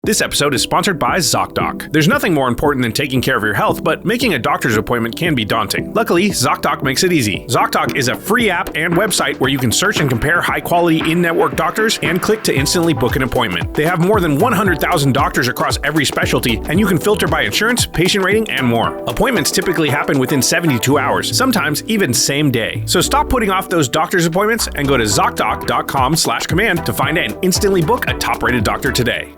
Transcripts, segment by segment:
This episode is sponsored by ZOCDOC. There's nothing more important than taking care of your health, but making a doctor's appointment can be daunting. Luckily, ZOCDOC makes it easy. ZOCDOC is a free app and website where you can search and compare high-quality in-network doctors and click to instantly book an appointment. They have more than 100,000 doctors across every specialty, and you can filter by insurance, patient rating, and more. Appointments typically happen within 72 hours, sometimes even same day. So stop putting off those doctor's appointments and go to ZocDoc.com/command to find and instantly book a top-rated doctor today.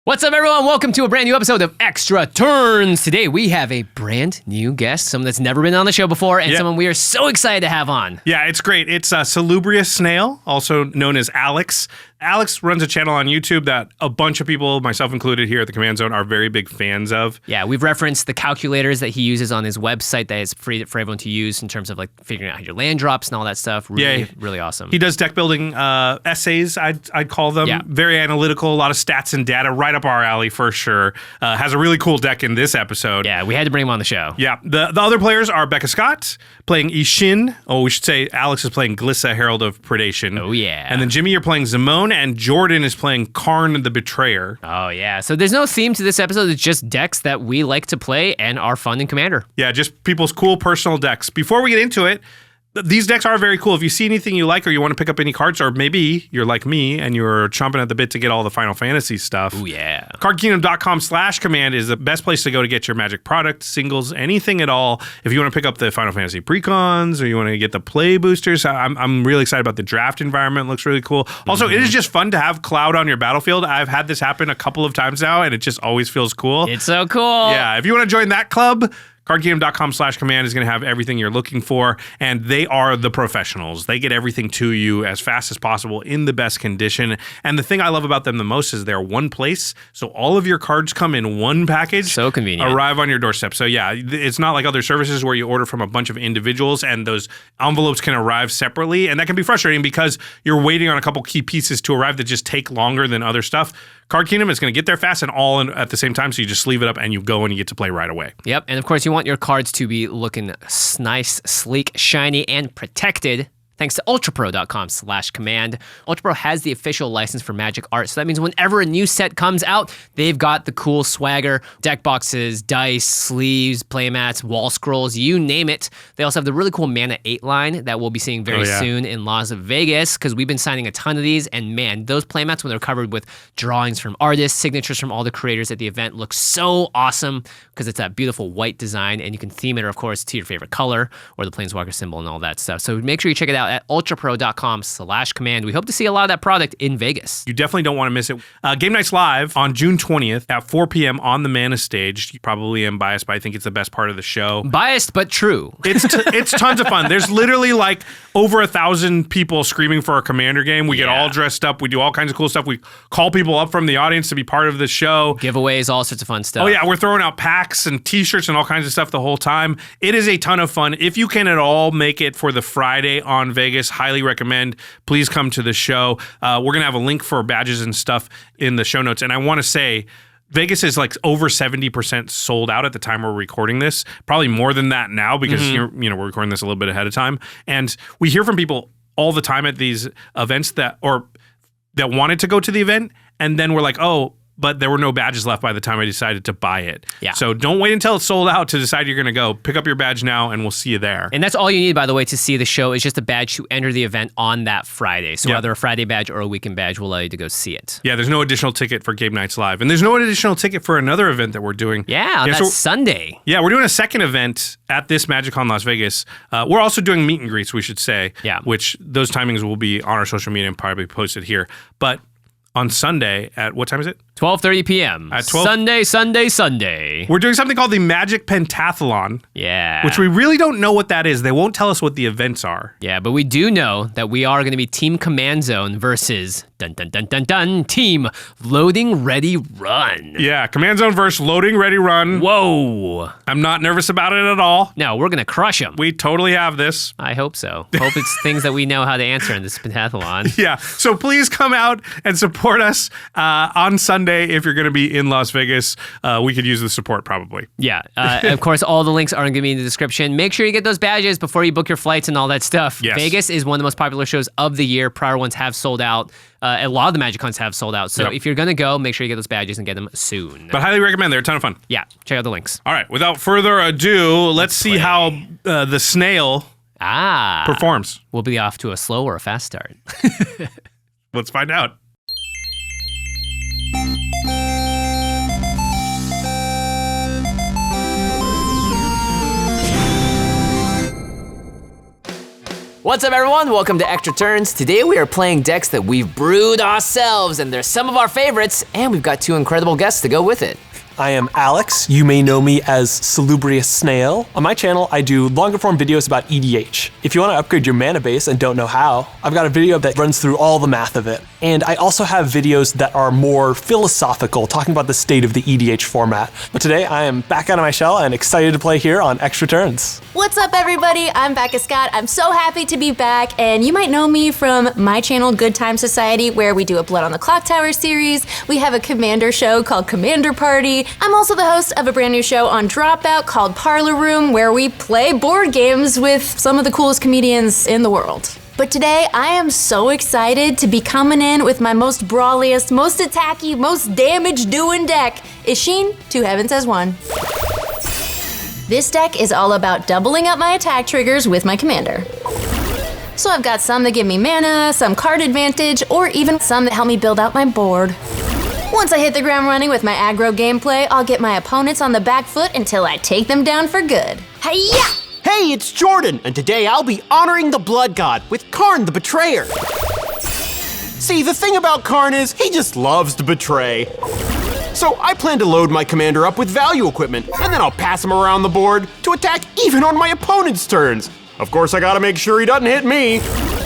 What's up, everyone? Welcome to a brand new episode of Extra Turns. Today, we have a brand new guest, someone that's never been on the show before, and someone we are so excited to have on. Yeah, it's great. It's Salubrious Snail, also known as Alex. Alex runs a channel on YouTube that a bunch of people, myself included here at the Command Zone, are very big fans of. Yeah, we've referenced the calculators that he uses on his website that is free for everyone to use in terms of like figuring out your land drops and all that stuff. Really, really awesome. He does deck building essays, I'd call them. Yeah. Very analytical, a lot of stats and data, right up our alley for sure. Has a really cool deck in this episode. Yeah, we had to bring him on the show. Yeah, the other players are Becca Scott playing Isshin. Oh, we should say Alex is playing Glissa, Herald of Predation. Oh, yeah. And then Jimmy, you're playing Zimone, and Jordan is playing Kharn the Betrayer. Oh, yeah. So there's no theme to this episode. It's just decks that we like to play and are fun in Commander. Yeah, just people's cool personal decks. Before we get into it, these decks are very cool. If you see anything you like or you want to pick up any cards, or maybe you're like me and you're chomping at the bit to get all the Final Fantasy stuff. Oh, yeah. CardKingdom.com/command is the best place to go to get your Magic product, singles, anything at all. If you want to pick up the Final Fantasy precons or you want to get the play boosters, I'm really excited about the draft environment. It looks really cool. Also, it is just fun to have Cloud on your battlefield. I've had this happen a couple of times now, and it just always feels cool. It's so cool. Yeah, if you want to join that club, CardKingdom.com/command is going to have everything you're looking for, and they are the professionals. They get everything to you as fast as possible in the best condition. And the thing I love about them the most is they're one place, so all of your cards come in one package. So convenient. Arrive on your doorstep. So yeah, it's not like other services where you order from a bunch of individuals and those envelopes can arrive separately, and that can be frustrating because you're waiting on a couple key pieces to arrive that just take longer than other stuff. Card Kingdom is going to get there fast and all in at the same time, so you just sleeve it up and you go and you get to play right away. Yep, and of course you want your cards to be looking nice, sleek, shiny, and protected. Thanks to ULTRAPRO.com/command. ULTRAPRO has the official license for Magic Art, so that means whenever a new set comes out, they've got the cool swagger, deck boxes, dice, sleeves, playmats, wall scrolls, you name it. They also have the really cool Mana 8 line that we'll be seeing very soon in Las Vegas, because we've been signing a ton of these, and man, those playmats, when they're covered with drawings from artists, signatures from all the creators at the event, look so awesome, because it's that beautiful white design, and you can theme it, of course, to your favorite color, or the Planeswalker symbol and all that stuff. So make sure you check it out at ultrapro.com/command. We hope to see a lot of that product in Vegas. You definitely don't want to miss it. Game Night's live on June 20th at 4 p.m. on the Mana stage. You probably am biased, but I think it's the best part of the show. Biased, but true. It's tons of fun. There's literally like over 1,000 people screaming for a Commander game. We get all dressed up. We do all kinds of cool stuff. We call people up from the audience to be part of the show. Giveaways, all sorts of fun stuff. Oh yeah, we're throwing out packs and t-shirts and all kinds of stuff the whole time. It is a ton of fun. If you can at all make it for the Friday on Vegas, highly recommend. Please come to the show. We're going to have a link for badges and stuff in the show notes. And I want to say, Vegas is like over 70% sold out at the time we're recording this. Probably more than that now because we're recording this a little bit ahead of time. And we hear from people all the time at these events that wanted to go to the event, and then we're like, oh, but there were no badges left by the time I decided to buy it. Yeah. So don't wait until it's sold out to decide you're going to go. Pick up your badge now, and we'll see you there. And that's all you need, by the way, to see the show is just a badge to enter the event on that Friday. So either a Friday badge or a weekend badge will allow you to go see it. Yeah, there's no additional ticket for Game Nights Live. And there's no additional ticket for another event that we're doing. Yeah, on that Sunday. Yeah, we're doing a second event at this MAGICCON Las Vegas. We're also doing meet and greets, we should say, which those timings will be on our social media and probably posted here. But on Sunday at, what time is it? 12:30 p.m. At 12? Sunday. We're doing something called the Magic Pentathlon. Yeah. Which we really don't know what that is. They won't tell us what the events are. Yeah, but we do know that we are going to be Team Command Zone versus Team Loading Ready Run. Yeah, Command Zone versus Loading Ready Run. Whoa. I'm not nervous about it at all. No, we're going to crush them. We totally have this. I hope so. Hope it's things that we know how to answer in this pentathlon. Yeah, so please come out and support us on Sunday if you're going to be in Las Vegas. We could use the support probably. Yeah, of course, all the links are going to be in the description. Make sure you get those badges before you book your flights and all that stuff. Yes. Vegas is one of the most popular shows of the year. Prior ones have sold out. A lot of the MAGICCONs have sold out. So Yep. if you're going to go, make sure you get those badges and get them soon. But highly recommend. They're a ton of fun. Yeah, check out the links. All right. Without further ado, let's see how the snail performs. We'll be off to a slow or a fast start. Let's find out. What's up, everyone? Welcome to Extra Turns. Today we are playing decks that we've brewed ourselves, and they're some of our favorites, and we've got two incredible guests to go with it. I am Alex. You may know me as Salubrious Snail. On my channel, I do longer form videos about EDH. If you want to upgrade your mana base and don't know how, I've got a video that runs through all the math of it. And I also have videos that are more philosophical, talking about the state of the EDH format. But today, I am back out of my shell and excited to play here on Extra Turns. What's up, everybody? I'm Becca Scott. I'm so happy to be back, and you might know me from my channel, Good Time Society, where we do a Blood on the Clock Tower series. We have a Commander show called Commander Party. I'm also the host of a brand new show on Dropout called Parlor Room, where we play board games with some of the coolest comedians in the world. But today, I am so excited to be coming in with my most brawliest, most attacky, most damage-doing deck, Isshin, Two Heavens as One. This deck is all about doubling up my attack triggers with my commander. So I've got some that give me mana, some card advantage, or even some that help me build out my board. Once I hit the ground running with my aggro gameplay, I'll get my opponents on the back foot until I take them down for good. Hi-ya! Hey, it's Jordan, and today I'll be honoring the Blood God with Kharn the Betrayer. See, the thing about Kharn is he just loves to betray. So I plan to load my commander up with value equipment, and then I'll pass him around the board to attack even on my opponent's turns. Of course, I gotta make sure he doesn't hit me.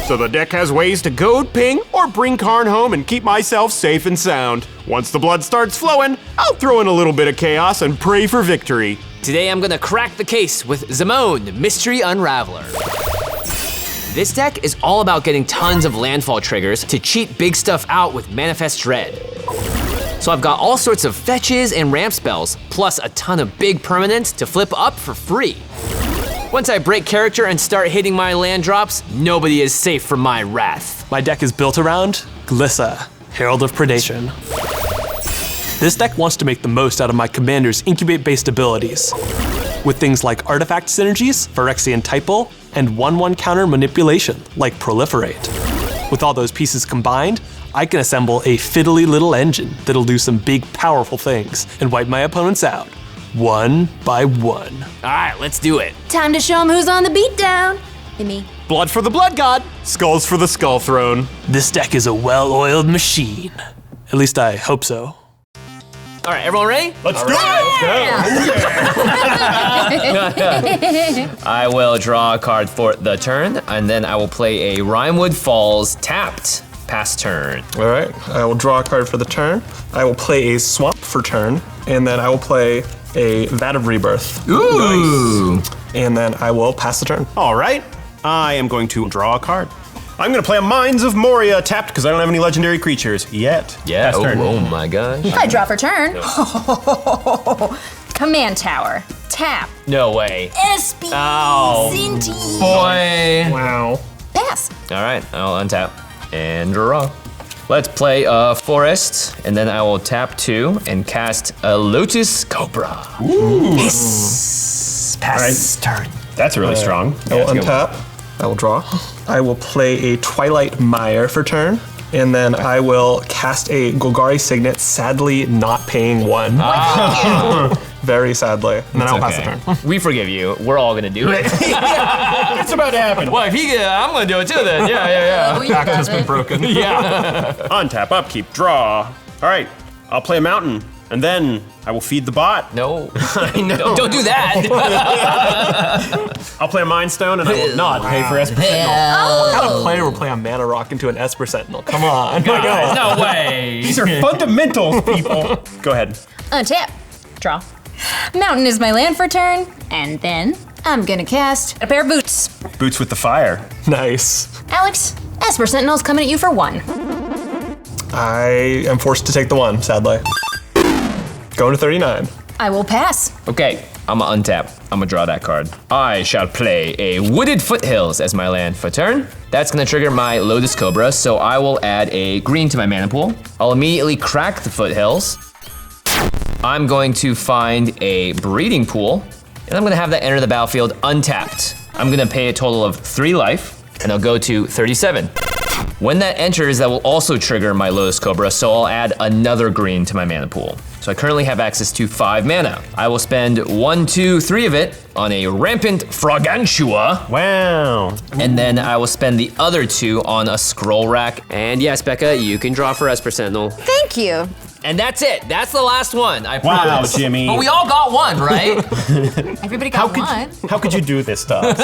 So the deck has ways to goad, ping, or bring Kharn home and keep myself safe and sound. Once the blood starts flowing, I'll throw in a little bit of chaos and pray for victory. Today I'm gonna crack the case with Zimone, Mystery Unraveler. This deck is all about getting tons of landfall triggers to cheat big stuff out with Manifest Dread. So I've got all sorts of fetches and ramp spells, plus a ton of big permanents to flip up for free. Once I break character and start hitting my land drops, nobody is safe from my wrath. My deck is built around Glissa, Herald of Predation. This deck wants to make the most out of my commander's incubate-based abilities, with things like artifact synergies, Phyrexian Typal, and 1/1 counter manipulation, like Proliferate. With all those pieces combined, I can assemble a fiddly little engine that'll do some big, powerful things and wipe my opponents out, one by one. All right, let's do it. Time to show them who's on the beatdown. Hit me. Blood for the Blood God, skulls for the Skull Throne. This deck is a well-oiled machine. At least I hope so. All right, everyone ready? Let's do it! I will draw a card for the turn, and then I will play a Rimewood Falls tapped. Pass turn. All right, I will draw a card for the turn. I will play a Swamp for turn, and then I will play a Vat of Rebirth. Ooh. Nice. And then I will pass the turn. All right, I am going to draw a card. I'm gonna play a Mines of Moria tapped because I don't have any legendary creatures yet. Yeah, Pass turn. oh my gosh. I draw for turn. Command Tower. Tap. No way. SP. Oh, Zinti. boy. Wow. Pass. All right, I'll untap and draw. Let's play a Forest, and then I will tap 2 and cast a Lotus Cobra. Ooh. Pass turn. That's really strong. I will untap. I will draw. I will play a Twilight Mire for turn, and then I will cast a Golgari Signet, sadly not paying 1. Very sadly. And then I'll pass the turn. We forgive you. We're all gonna do it. It's about to happen. Well, if he I'm gonna do it too then. Yeah. Act has been broken. Yeah. Untap, upkeep, draw. All right, I'll play a Mountain, and then I will feed the bot. No. I know. Don't do that. I'll play a Mind Stone, and I will not pay for Esper Sentinel. What kind of player will play a Mana Rock into an Esper Sentinel? Come on. Guys. No way. These are fundamentals, people. Go ahead. Untap. Draw. Mountain is my land for turn, and then I'm gonna cast a pair of boots. Boots with the fire. Nice. Alex, Esper Sentinel's coming at you for 1. I am forced to take the 1, sadly. Going to 39. I will pass. Okay, I'm gonna untap. I'm gonna draw that card. I shall play a Wooded Foothills as my land for turn. That's gonna trigger my Lotus Cobra, so I will add a green to my mana pool. I'll immediately crack the Foothills. I'm going to find a Breeding Pool, and I'm gonna have that enter the battlefield untapped. I'm gonna pay a total of 3 life, and I'll go to 37. When that enters, that will also trigger my Lotus Cobra, so I'll add another green to my mana pool. So I currently have access to 5 mana. I will spend 1, 2, 3 of it on a Rampant Fraugantua. Wow. And then I will spend the other 2 on a Scroll Rack. And yes, Becca, you can draw for us, Sentinel. Thank you. And that's it. That's the last one, I Wow, promise. Jimmy. But we all got one, right? Everybody got one. How could you do this stuff?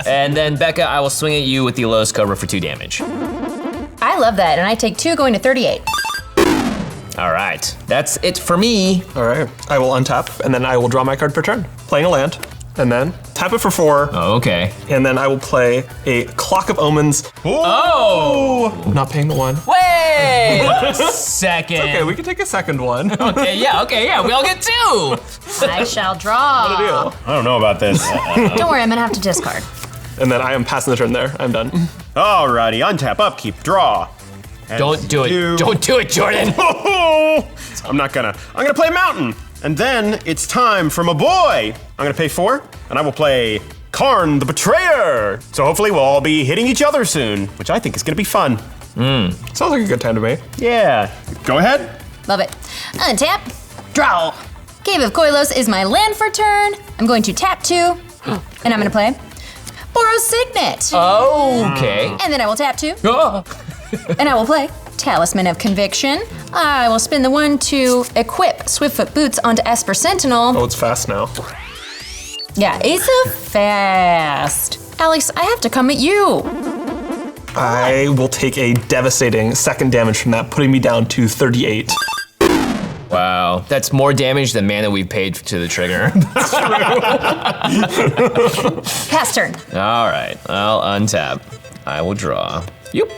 And then Becca, I will swing at you with the Lotus Cobra for 2 damage. I love that, and I take 2 going to 38. All right, that's it for me. All right, I will untap, and then I will draw my card per turn, playing a land, and then tap it for 4, Oh, okay. and then I will play a Clock of Omens. Oh! Not paying the 1. Wait a second. Okay, we can take a second one. Okay, yeah, we all get 2. I shall draw. I don't know about this. Don't worry, I'm gonna have to discard. And then I am passing the turn there. I'm done. Alrighty, untap, upkeep, draw. And Don't do it. Don't do it, Jordan. I'm gonna play Mountain. And then it's time for my boy. I'm gonna pay 4, and I will play Kharn the Betrayer. So hopefully we'll all be hitting each other soon, which I think is gonna be fun. Sounds like a good time to me. Yeah, go ahead. Love it. Untap, draw. Cave of Koilos is my land for turn. I'm going to tap 2, and I'm gonna play Boros Signet. Okay. And then I will tap 2, Oh. and I will play Talisman of Conviction. I will spin the 1 to equip Swiftfoot Boots onto Esper Sentinel. Oh, it's fast now. Yeah, it's a fast. Alex, I have to come at you. I will take a devastating 2nd damage from that, putting me down to 38. Wow, that's more damage than mana we paid to the trigger. Pass turn. All right, I'll untap. I will draw. Yep.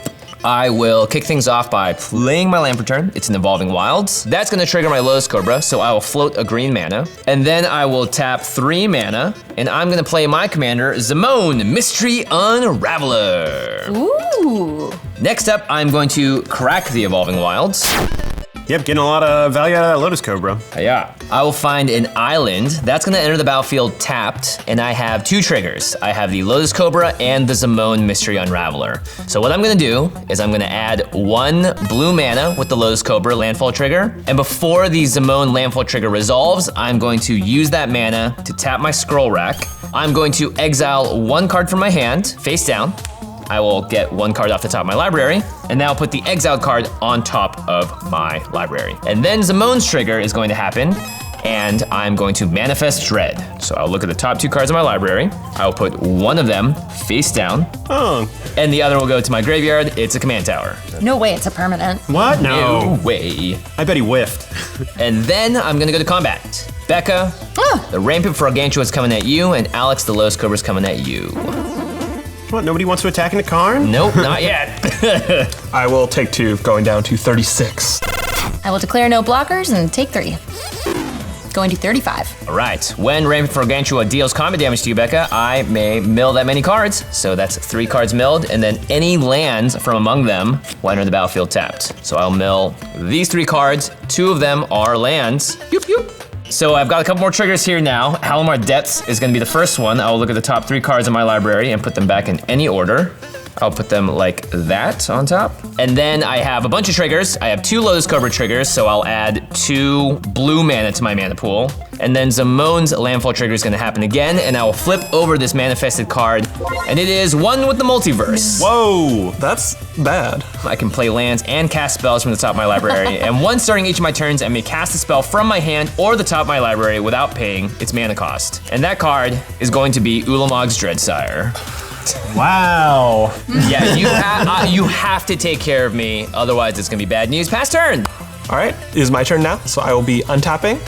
I will kick things off by playing my land per turn. It's an Evolving Wilds. That's gonna trigger my Lotus Cobra, so I will float a green mana. And then I will tap 3 mana, and I'm gonna play my commander, Zimone, Mystery Unraveler. Ooh. Next up, I'm going to crack the Evolving Wilds. Yep, getting a lot of value out of that Lotus Cobra. Yeah. I will find an island. That's gonna enter the battlefield tapped, and I have 2 triggers. I have the Lotus Cobra and the Zimone Mystery Unraveler. So what I'm gonna do is I'm gonna add 1 blue mana with the Lotus Cobra landfall trigger, and before the Zimone landfall trigger resolves, I'm going to use that mana to tap my scroll rack. I'm going to exile 1 card from my hand, face down. I will get 1 card off the top of my library, and now I'll put the exiled card on top of my library. And then Zimone's trigger is going to happen, and I'm going to manifest Dread. So I'll look at the top 2 cards of my library. I will put 1 of them face down, and the other will go to my graveyard. It's a command tower. No way it's a permanent. What? No way. I bet he whiffed. And then I'm gonna go to combat. Becca, the Rampant Fraugantua is coming at you, and Alex, the Lotus Cobra is coming at you. What, nobody wants to attack into Kharn? Nope, not yet. I will take 2, going down to 36. I will declare no blockers and take 3. Going to 35. All right, when Rampant Fraugantua deals combat damage to you, Becca, I may mill that many cards. So that's 3 cards milled, and then any lands from among them will enter the battlefield tapped. So I'll mill these 3 cards. 2 of them are lands. Yoop, yoop. So I've got a couple more triggers here now. Halimar Depths is gonna be the first one. I'll look at the top 3 cards in my library and put them back in any order. I'll put them like that on top. And then I have a bunch of triggers. I have 2 Lotus Cobra triggers, so I'll add 2 blue mana to my mana pool. And then Zimone's landfall trigger is gonna happen again, and I will flip over this manifested card, and it is 1 with the multiverse. Whoa! That's bad. I can play lands and cast spells from the top of my library, and once starting each of my turns, I may cast a spell from my hand or the top of my library without paying its mana cost. And that card is going to be Ulamog's Dreadsire. Wow. Yeah, you have to take care of me, otherwise it's gonna be bad news. Pass turn. All right, it is my turn now, so I will be untapping,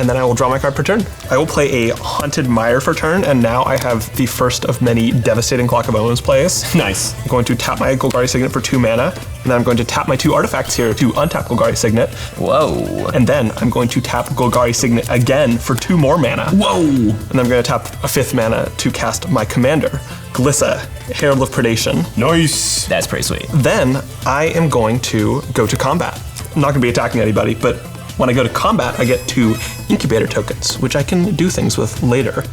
and then I will draw my card per turn. I will play a Haunted Mire for turn, and now I have the first of many devastating Clock of Omens plays. Nice. I'm going to tap my Golgari Signet for 2 mana, and then I'm going to tap my 2 artifacts here to untap Golgari Signet. Whoa. And then I'm going to tap Golgari Signet again for 2 more mana. Whoa. And then I'm going to tap a 5th mana to cast my commander, Glissa, Herald of Predation. Nice. That's pretty sweet. Then I am going to go to combat. I'm not going to be attacking anybody, but when I go to combat, I get 2 incubator tokens, which I can do things with later.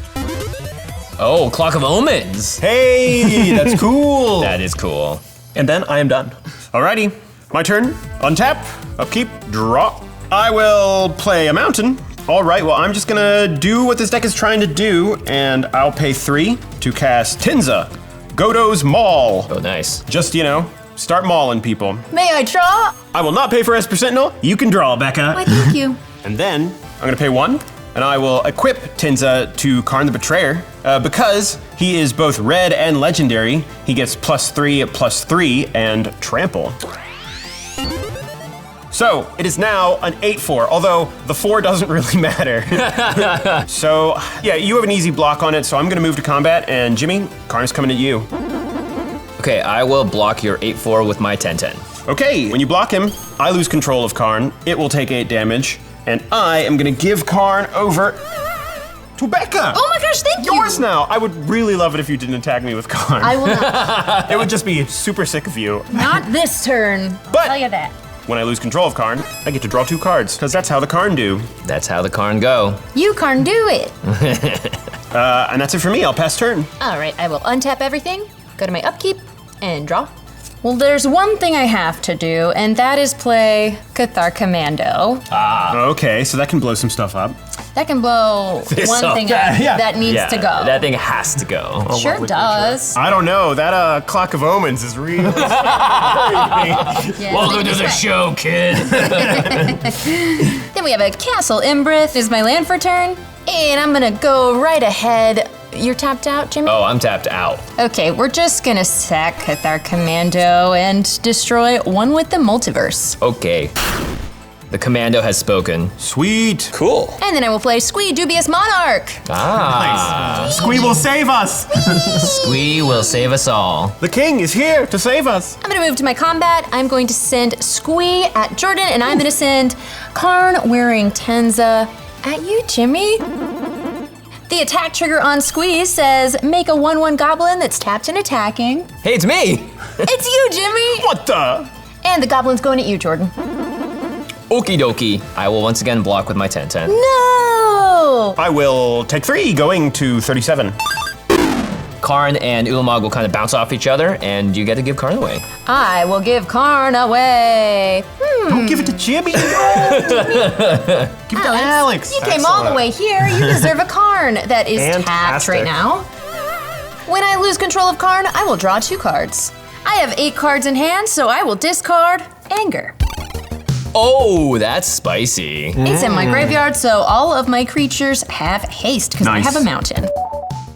Oh, Clock of Omens. Hey, that's cool. That is cool. And then I am done. Alrighty, my turn. Untap, upkeep, draw. I will play a mountain. All right, well, I'm just gonna do what this deck is trying to do, and I'll pay 3 to cast Tinza, Godot's Maul. Oh, nice. Just, start mauling people. May I draw? I will not pay for Esper Sentinel. You can draw, Becca. Why, thank you. And then I'm gonna pay 1, and I will equip Tinza to Kharn the Betrayer. Because he is both red and legendary, he gets +3/+3 and trample. So it is now an 8/4, although the 4 doesn't really matter. So yeah, you have an easy block on it, so I'm gonna move to combat, and Jimmy, Kharn's coming at you. Okay, I will block your 8/4 with my 10/10. Okay, when you block him, I lose control of Kharn. It will take 8 damage, and I am gonna give Kharn over to Becca. Oh my gosh, thank you. Yours now. I would really love it if you didn't attack me with Kharn. I will not. It would just be super sick of you. Not this turn. But- Tell you that. When I lose control of Kharn, I get to draw 2 cards, because that's how the Kharn do. That's how the Kharn go. You can't do it. And that's it for me. I'll pass turn. All right, I will untap everything, go to my upkeep, and draw. Well, there's one thing I have to do, and that is play Cathar Commando. Okay, so that can blow some stuff up. That can blow one up. thing up that needs to go. That thing has to go. Sure does. I don't know. That Clock of Omens is real. Yeah, Welcome to the show, kid. Then we have a Castle Imbrith is my land for turn, and I'm gonna go right ahead. You're tapped out, Jimmy? Oh, I'm tapped out. Okay, we're just gonna sack Cathar Commando and destroy one with the multiverse. Okay. The commando has spoken. Sweet. Cool. And then I will play Squee Dubious Monarch. Ah. Squee will save us. Squee will save us all. The king is here to save us. I'm gonna move to my combat. I'm going to send Squee at Jordan, and I'm gonna send Kharn wearing Tenza at you, Jimmy. The attack trigger on Squee says, make a 1/1 goblin that's tapped and attacking. Hey, it's me. It's you, Jimmy! What the? And the goblin's going at you, Jordan. Okie dokie. I will once again block with my 10/10. No! I will take 3, going to 37. Kharn and Ulamog will kind of bounce off each other, and you get to give Kharn away. I will give Kharn away. Don't give it to Jimmy. Give it to Alex. You came all the way here. You deserve a Kharn that is tapped Fantastic. right now. When I lose control of Kharn, I will draw 2 cards. I have 8 cards in hand, so I will discard Anger. Oh, that's spicy. It's in my graveyard, so all of my creatures have haste because I Nice. have a mountain.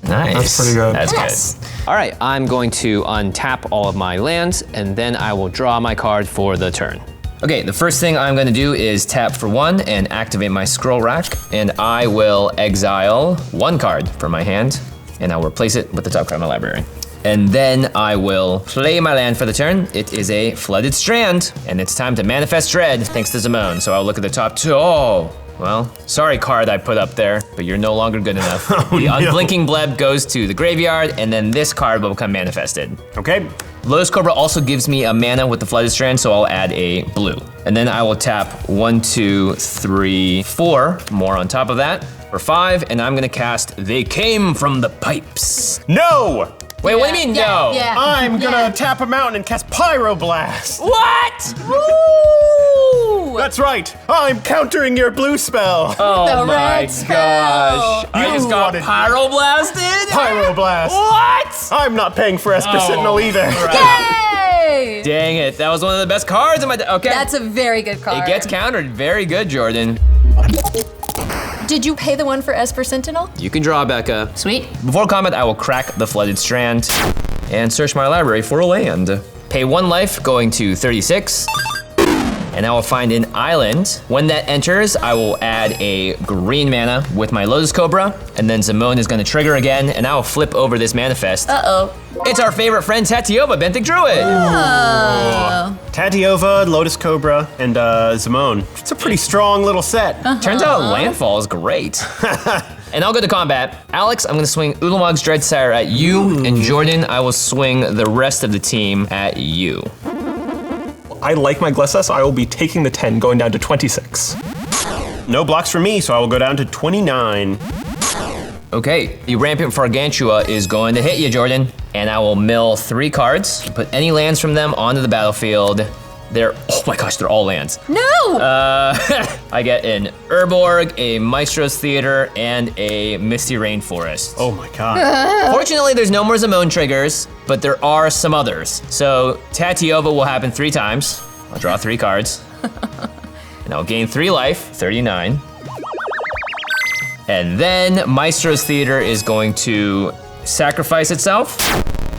Nice. That's pretty good. That's Yes. good. All right, I'm going to untap all of my lands, and then I will draw my card for the turn. Okay, the first thing I'm gonna do is tap for 1 and activate my scroll rack, and I will exile 1 card from my hand, and I'll replace it with the top card of my library. And then I will play my land for the turn. It is a Flooded Strand, and it's time to manifest Dread, thanks to Zimone. So I'll look at the top 2. Oh, well, sorry card I put up there, but you're no longer good enough. The Unblinking Bleb goes to the graveyard, and then this card will become manifested. Okay. Lotus Cobra also gives me a mana with the Flooded Strand, so I'll add a blue. And then I will tap 1, 2, 3, 4 more on top of that for 5, and I'm gonna cast They Came from the Pipes. No. Wait, what do you mean no? Yeah. I'm gonna tap a mountain and cast Pyroblast. What? Woo! That's right. I'm countering your blue spell. Oh The my red gosh. spell. I just got wanted- pyroblasted? Pyroblast. What? I'm not paying for Esper Sentinel either. Yay! Dang it, that was one of the best cards in my okay. That's a very good card. It gets countered. Very good, Jordan. Did you pay the 1 for Esper Sentinel? You can draw, Becca. Sweet. Before combat, I will crack the Flooded Strand and search my library for a land. Pay 1 life, going to 36. And and I will find an island. When that enters, I will add a green mana with my Lotus Cobra, and then Zimone is gonna trigger again, and I will flip over this manifest. Uh-oh. It's our favorite friend, Tatiova, Benthic Druid. Oh. Tatiova, Lotus Cobra, and Zimone. It's a pretty strong little set. Turns out Landfall is great. And I'll go to combat. Alex, I'm gonna swing Ulamog's Dreadsire at you, and Jordan, I will swing the rest of the team at you. I like my Glissa, so I will be taking the 10, going down to 26. No blocks for me, so I will go down to 29. Okay, the Rampant Gargantua is going to hit you, Jordan. And I will mill 3 cards, put any lands from them onto the battlefield. Oh my gosh, they're all lands. No! I get an Urborg, a Maestro's Theater, and a Misty Rainforest. Oh my god. Fortunately, there's no more Zimone triggers, but there are some others. So Tatiova will happen 3 times. I'll draw 3 cards. And I'll gain 3 life, 39. And then Maestro's Theater is going to sacrifice itself,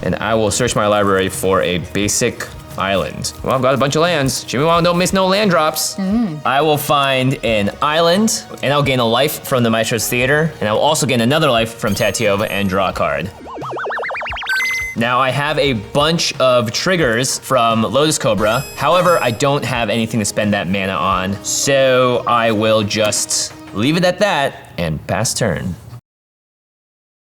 and I will search my library for a basic island. Well, I've got a bunch of lands. Jimmy Wong don't miss no land drops. I will find an island, and I'll gain a life from the Maestro's Theater, and I will also gain another life from Tatiova and draw a card. Now I have a bunch of triggers from Lotus Cobra. However, I don't have anything to spend that mana on, so I will just leave it at that and pass turn.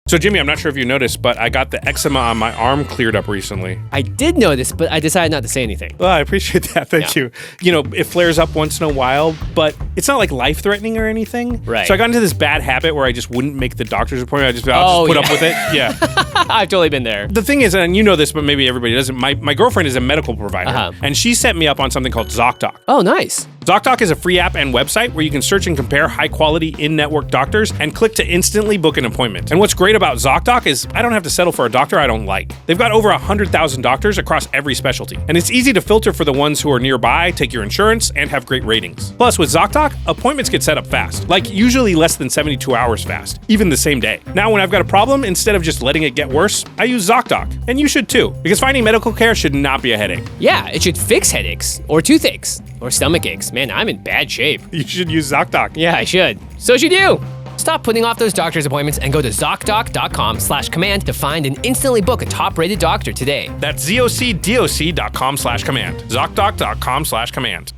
So Jimmy, I'm not sure if you noticed, but I got the eczema on my arm cleared up recently. I did notice, but I decided not to say anything. Well, I appreciate that. Thank you. You know, it flares up once in a while, but it's not like life-threatening or anything. Right. So I got into this bad habit where I just wouldn't make the doctor's appointment. I'll just put up with it. Yeah. I've totally been there. The thing is, and you know this, but maybe everybody doesn't, my girlfriend is a medical provider, and she set me up on something called ZOCDOC. Oh, nice. ZOCDOC is a free app and website where you can search and compare high-quality in-network doctors and click to instantly book an appointment. And what's great about ZOCDOC is I don't have to settle for a doctor I don't like. They've got over 100,000 doctors across every specialty. And it's easy to filter for the ones who are nearby, take your insurance, and have great ratings. Plus, with ZOCDOC, appointments get set up fast, like usually less than 72 hours fast, even the same day. Now, when I've got a problem, instead of just letting it get worse, I use ZOCDOC. And you should too, because finding medical care should not be a headache. Yeah, it should fix headaches, or toothaches, or stomach aches. Man, I'm in bad shape. You should use ZOCDOC. Yeah, I should. So should you. Stop putting off those doctor's appointments and go to ZocDoc.com/command to find and instantly book a top-rated doctor today. That's ZocDoc.com/command. ZocDoc.com/command.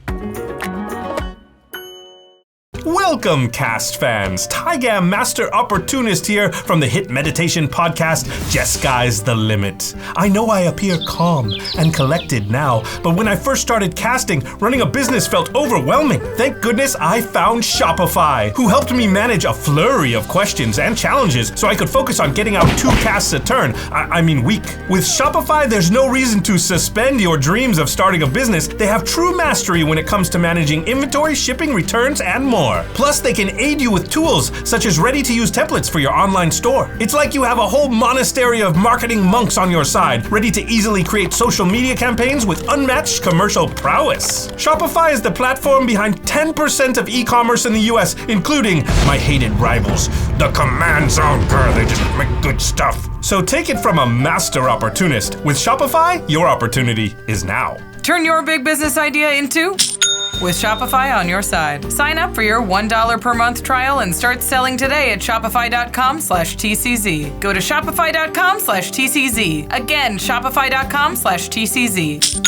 Welcome, cast fans. Tygam Master Opportunist here from the hit meditation podcast, Jesky's the Limit. I know I appear calm and collected now, but when I first started casting, running a business felt overwhelming. Thank goodness I found Shopify, who helped me manage a flurry of questions and challenges so I could focus on getting out 2 casts a turn. I mean week. With Shopify, there's no reason to suspend your dreams of starting a business. They have true mastery when it comes to managing inventory, shipping, returns, and more. Plus, they can aid you with tools such as ready-to-use templates for your online store. It's like you have a whole monastery of marketing monks on your side, ready to easily create social media campaigns with unmatched commercial prowess. Shopify is the platform behind 10% of e-commerce in the US, including my hated rivals, the Command Zone. Girl, they just make good stuff. So take it from a master opportunist. With Shopify, your opportunity is now. Turn your big business idea into with Shopify on your side. Sign up for your $1 per month trial and start selling today at shopify.com/TCZ. Go to shopify.com/TCZ. Again, shopify.com/TCZ.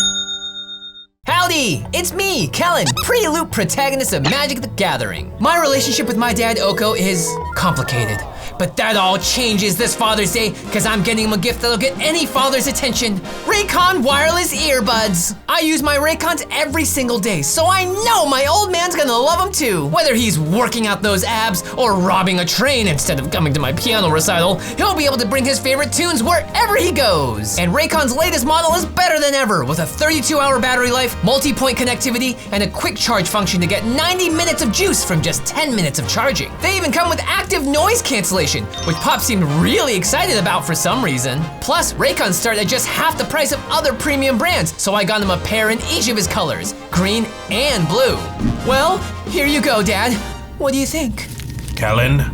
Howdy! It's me, Kellen, pretty loop protagonist of Magic the Gathering. My relationship with my dad, Oko, is complicated. But that all changes this Father's Day, because I'm getting him a gift that'll get any father's attention. RAYCON wireless earbuds. I use my RAYCONs every single day, so I know my old man's gonna love them too. Whether he's working out those abs or robbing a train instead of coming to my piano recital, he'll be able to bring his favorite tunes wherever he goes. And RAYCON's latest model is better than ever, with a 32-hour battery life, multi-point connectivity, and a quick charge function to get 90 minutes of juice from just 10 minutes of charging. They even come with active noise cancellation, which Pop seemed really excited about for some reason. Plus, RAYCONs start at just half the price of other premium brands, so I got him a pair in each of his colors, green and blue. Well, here you go, Dad. What do you think? Kellen,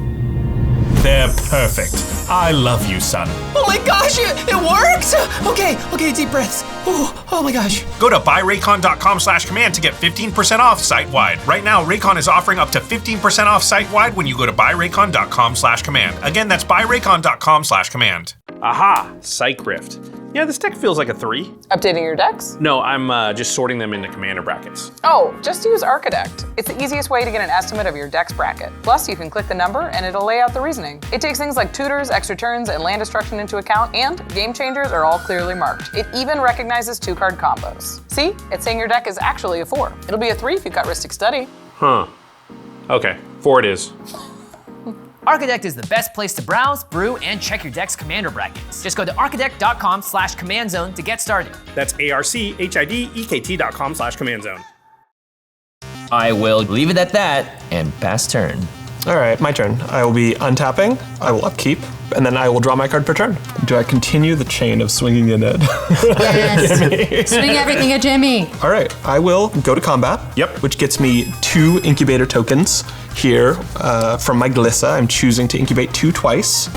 They're perfect. I love you, son. Oh my gosh, it worked! Okay, deep breaths. Oh my gosh. Go to buyraycon.com/command to get 15% off site-wide. Right now, Raycon is offering up to 15% off site-wide when you go to buyraycon.com/command. Again, that's buyraycon.com/command. Aha! Psych Rift. Yeah, this deck feels like a 3. Updating your decks? No, I'm just sorting them into commander brackets. Oh, just use ARCHIDEKT. It's the easiest way to get an estimate of your deck's bracket. Plus, you can click the number and it'll lay out the reasoning. It takes things like tutors, extra turns, and land destruction into account, and game changers are all clearly marked. It even recognizes 2-card combos. See? It's saying your deck is actually a 4. It'll be a 3 if you've got Ristic Study. Huh. Okay, 4 it is. ARCHIDEKT is the best place to browse, brew, and check your deck's commander brackets. Just go to archidekt.com/command zone to get started. That's ARCHIDEKT.com/command zone. I will leave it at that and pass turn. All right, my turn. I will be untapping, I will upkeep, and then I will draw my card per turn. Do I continue the chain of swinging in it? Yes. Swing everything at Jimmy. All right, I will go to combat. Yep. Which gets me 2 incubator tokens here from my Glissa. I'm choosing to incubate 2 twice.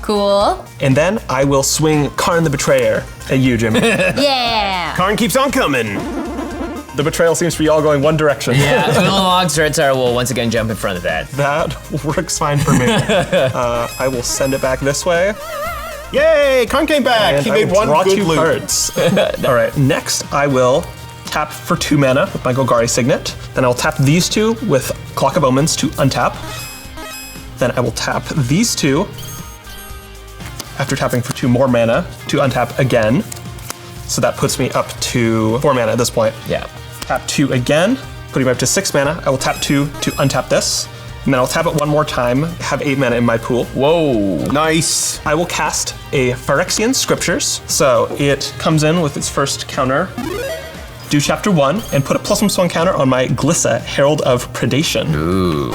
Cool. And then I will swing Kharn the Betrayer at you, Jimmy. Yeah. Kharn keeps on coming. The betrayal seems to be all going one direction. Yeah, Log Zertar will once again jump in front of that. That works fine for me. I will send it back this way. Yay! Kharn came back. And He I made will one draw good 2 loop. cards. All right, next I will tap for 2 mana with my Golgari Signet. Then I'll tap these 2 with Clock of Omens to untap. Then I will tap these 2 after tapping for 2 more mana to untap again. So that puts me up to 4 mana at this point. Yeah. Tap 2 again, putting me up to 6 mana. I will tap 2 to untap this. And then I'll tap it one more time, have 8 mana in my pool. Whoa. Nice. I will cast a Phyrexian Scriptures. So it comes in with its first counter. Do chapter 1 and put a +1/+1 counter on my Glissa, Herald of Predation. Ooh.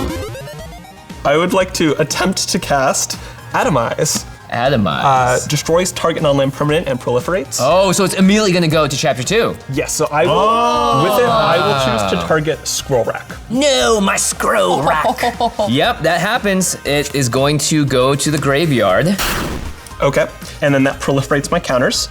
I would like to attempt to cast Atomize. Atomize. Destroys target non-land permanent and proliferates. Oh, so it's immediately gonna go to chapter 2. Yes, so I will, with it, I will choose to target Scroll Rack. No, my scroll rack. Yep, that happens. It is going to go to the graveyard. Okay, and then that proliferates my counters.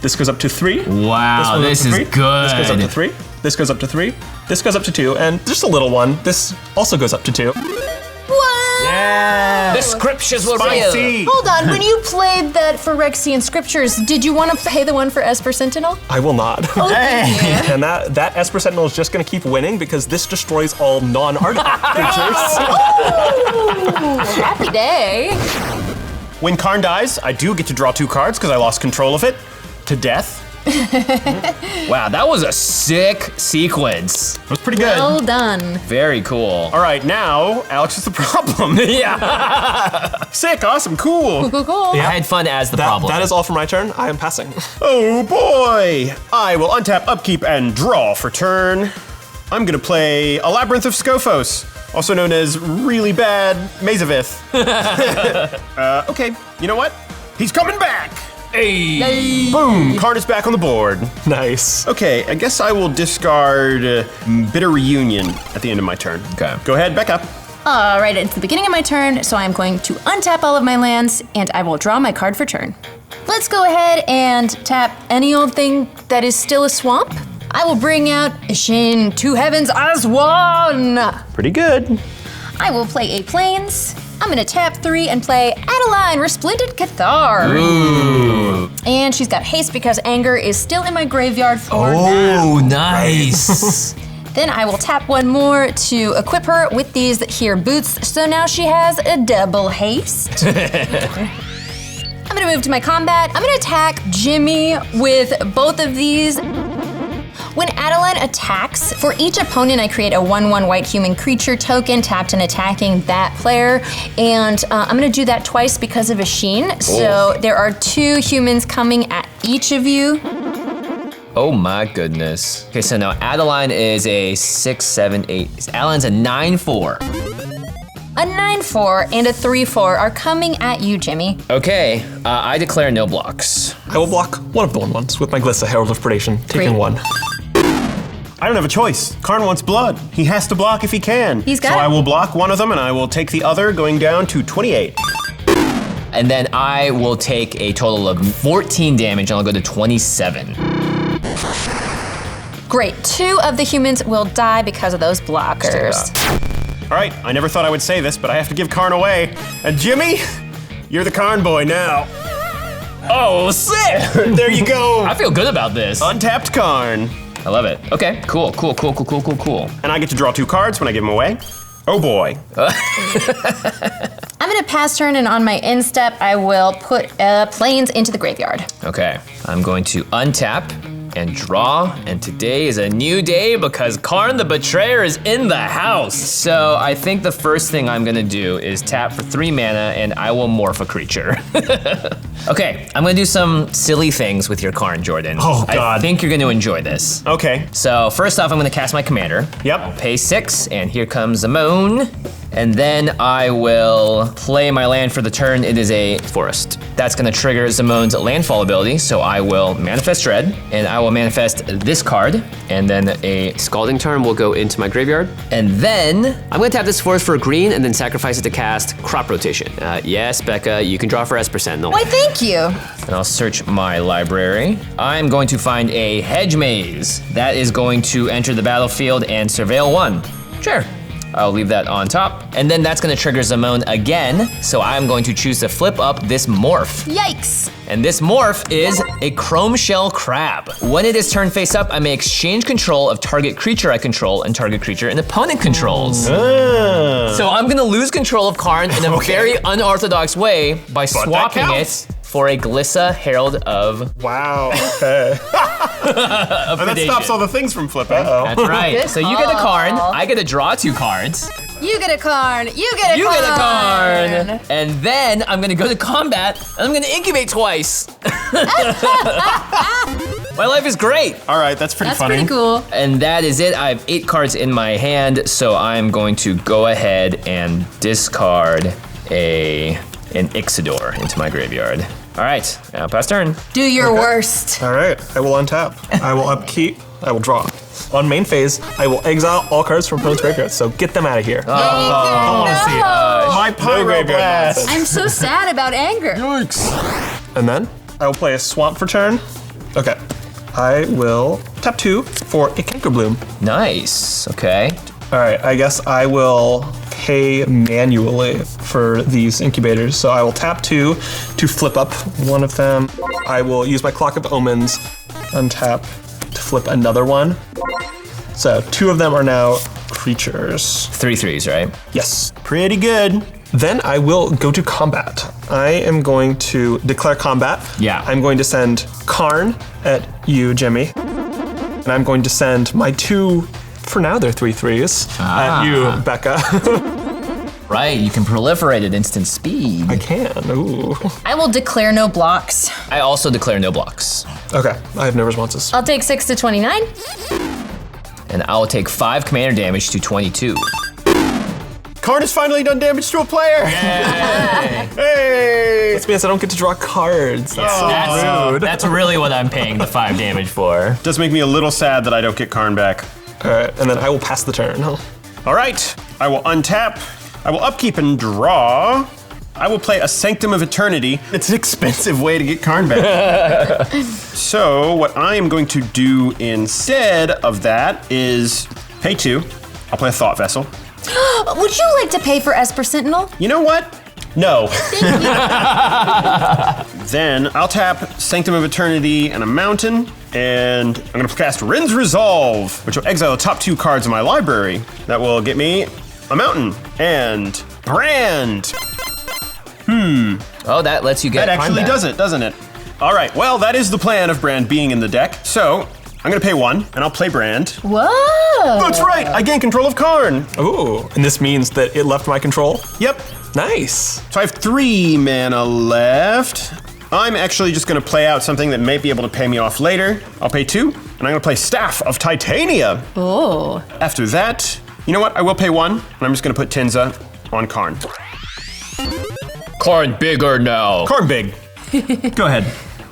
This goes up to 3. Wow, This this goes is up to 3. good. This goes up to 3. This goes up to 3. This goes up to 2, and just a little one. This also goes up to 2. What? Yeah. The scriptures were Spicy. real. Hold on, when you played that Phyrexian Scriptures, did you want to play the one for Esper Sentinel? I will not. Oh, thank you. And that Esper Sentinel is just going to keep winning because this destroys all non-artifact creatures. Happy day. When Kharn dies, I do get to draw 2 cards because I lost control of it to death. Wow, that was a sick sequence. It was pretty good. Well done. Very cool. All right, now Alex is the problem. Yeah. Sick, awesome, cool. Cool. I had fun as the problem. That is all for my turn. I am passing. Oh boy! I will untap, upkeep, and draw for turn. I'm gonna play a Labyrinth of Scophos, also known as really bad Mazavith. Okay, you know what? He's coming back! Hey. Boom! Kharn is back on the board. Nice. Okay, I guess I will discard Bitter Reunion at the end of my turn. Okay. Go ahead, Becca. All right, it's the beginning of my turn, so I'm going to untap all of my lands, and I will draw my card for turn. Let's go ahead and tap any old thing that is still a swamp. I will bring out Isshin, 2 Heavens as 1. Pretty good. I will play a Plains. I'm gonna tap 3 and play Adeline, Resplendent Cathar. Ooh. And she's got haste because anger is still in my graveyard for now. Oh, nice. Then I will tap 1 more to equip her with these here boots, so now she has a double haste. I'm gonna move to my combat. I'm gonna attack Jimmy with both of these. When Adeline attacks, for each opponent I create a 1/1 white human creature token tapped and attacking that player. And I'm gonna do that twice because of Isshin. So there are 2 humans coming at each of you. Oh my goodness. Okay, so now Adeline is a 6, 7, 8. Adeline's a 9/4. A 9/4 and a 3/4 are coming at you, Jimmy. Okay, I declare no blocks. I will block one of the 1/1s with my Glissa, Herald of Predation, taking Great. 1. I don't have a choice. Kharn wants blood. He has to block if he can. He's got So it. I will block one of them and I will take the other, going down to 28. And then I will take a total of 14 damage and I'll go to 27. Great. 2 of the humans will die because of those blockers. All right, I never thought I would say this, but I have to give Kharn away. And Jimmy, you're the Kharn boy now. Oh, sick! There you go. I feel good about this. Untapped Kharn. I love it. Okay, cool. And I get to draw 2 cards when I give them away. Oh boy. I'm gonna pass turn, and on my end step, I will put planes into the graveyard. Okay, I'm going to untap and draw, and today is a new day because Kharn the Betrayer is in the house. So I think the first thing I'm gonna do is tap for 3 mana and I will morph a creature. Okay, I'm gonna do some silly things with your Kharn, Jordan. Oh, God. I think you're gonna enjoy this. Okay. So first off, I'm gonna cast my commander. Yep. I'll pay 6, and here comes Zimone. And then I will play my land for the turn. It is a forest. That's gonna trigger Zimone's landfall ability, so I will manifest Dread, and I will manifest this card, and then a Scalding Tarn will go into my graveyard. And then I'm gonna tap this forest for a green, and then sacrifice it to cast Crop Rotation. Yes, Becca, you can draw for Esper Sentinel. Why, thank you. And I'll search my library. I'm going to find a Hedge Maze. That is going to enter the battlefield and surveil 1. Sure. I'll leave that on top. And then that's gonna trigger Zimone again. So I'm going to choose to flip up this morph. Yikes. And this morph is a Chrome Shell Crab. When it is turned face up, I may exchange control of target creature I control and target creature an opponent controls. So I'm gonna lose control of Kharn in a very unorthodox way by swapping it for a Glissa Herald of Wow. Okay. Predation. And that stops all the things from flipping. That's right. Good So you get a call. Kharn, I get to draw 2 cards. You get a Kharn. You get a You Kharn. get a Kharn. And then I'm gonna go to combat and I'm gonna incubate twice. My life is great. All right, that's pretty That's funny. pretty cool. And that is it. I have 8 cards in my hand, so I'm going to go ahead and discard an Ixidor into my graveyard. All right, now pass turn. Do your worst. All right, I will untap. I will upkeep. I will draw. On main phase, I will exile all cards from opponent's graveyard. So get them out of here. I want to see it. My Pyroblast. I'm so sad about anger. And then I will play a swamp for turn. Okay. I will tap 2 for a Cankerbloom. Nice. Okay. All right, I guess I will pay manually for these incubators. So I will tap 2 to flip up one of them. I will use my Clock of Omens, untap to flip another one. So 2 of them are now creatures. 3 3s, right? Yes. Pretty good. Then I will go to combat. I am going to declare combat. Yeah. I'm going to send Kharn at you, Jimmy. And I'm going to send my 2, for now they're 3/3s, at you, Becca. Right, you can proliferate at instant speed. I can, ooh. I will declare no blocks. I also declare no blocks. Okay, I have no responses. I'll take 6 to 29. And I will take 5 commander damage to 22. Kharn has finally done damage to a player. Hey. This means I don't get to draw cards. That's so rude. That's really what I'm paying the 5 damage for. Does make me a little sad that I don't get Kharn back. All right, and then I will pass the turn. All right, I will untap. I will upkeep and draw. I will play a Sanctum of Eternity. It's an expensive way to get Kharn back. So what I am going to do instead of that is pay 2. I'll play a Thought Vessel. Would you like to pay for Esper Sentinel? You know what? No. Thank you. Then I'll tap Sanctum of Eternity and a mountain, and I'm gonna cast Rin's Resolve, which will exile the top 2 cards of my library. That will get me a mountain and Brand. Oh, that lets you get That actually Kharn back. does it, doesn't it? All right, well, that is the plan of Brand being in the deck. So I'm gonna pay 1, and I'll play Brand. Whoa. That's right, I gain control of Kharn. Ooh, and this means that it left my control? Yep. Nice. So I have 3 mana left. I'm actually just gonna play out something that may be able to pay me off later. I'll pay 2, and I'm gonna play Staff of Titania. Oh. After that, you know what? I will pay 1, and I'm just gonna put Tinza on Kharn. Kharn bigger now. Kharn big. Go ahead.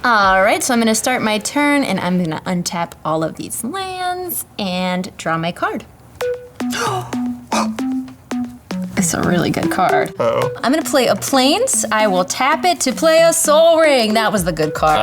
All right, so I'm gonna start my turn, and I'm gonna untap all of these lands. hands and draw my card. It's a really good card. Uh-oh. I'm gonna play a Plains. I will tap it to play a Soul Ring. That was the good card.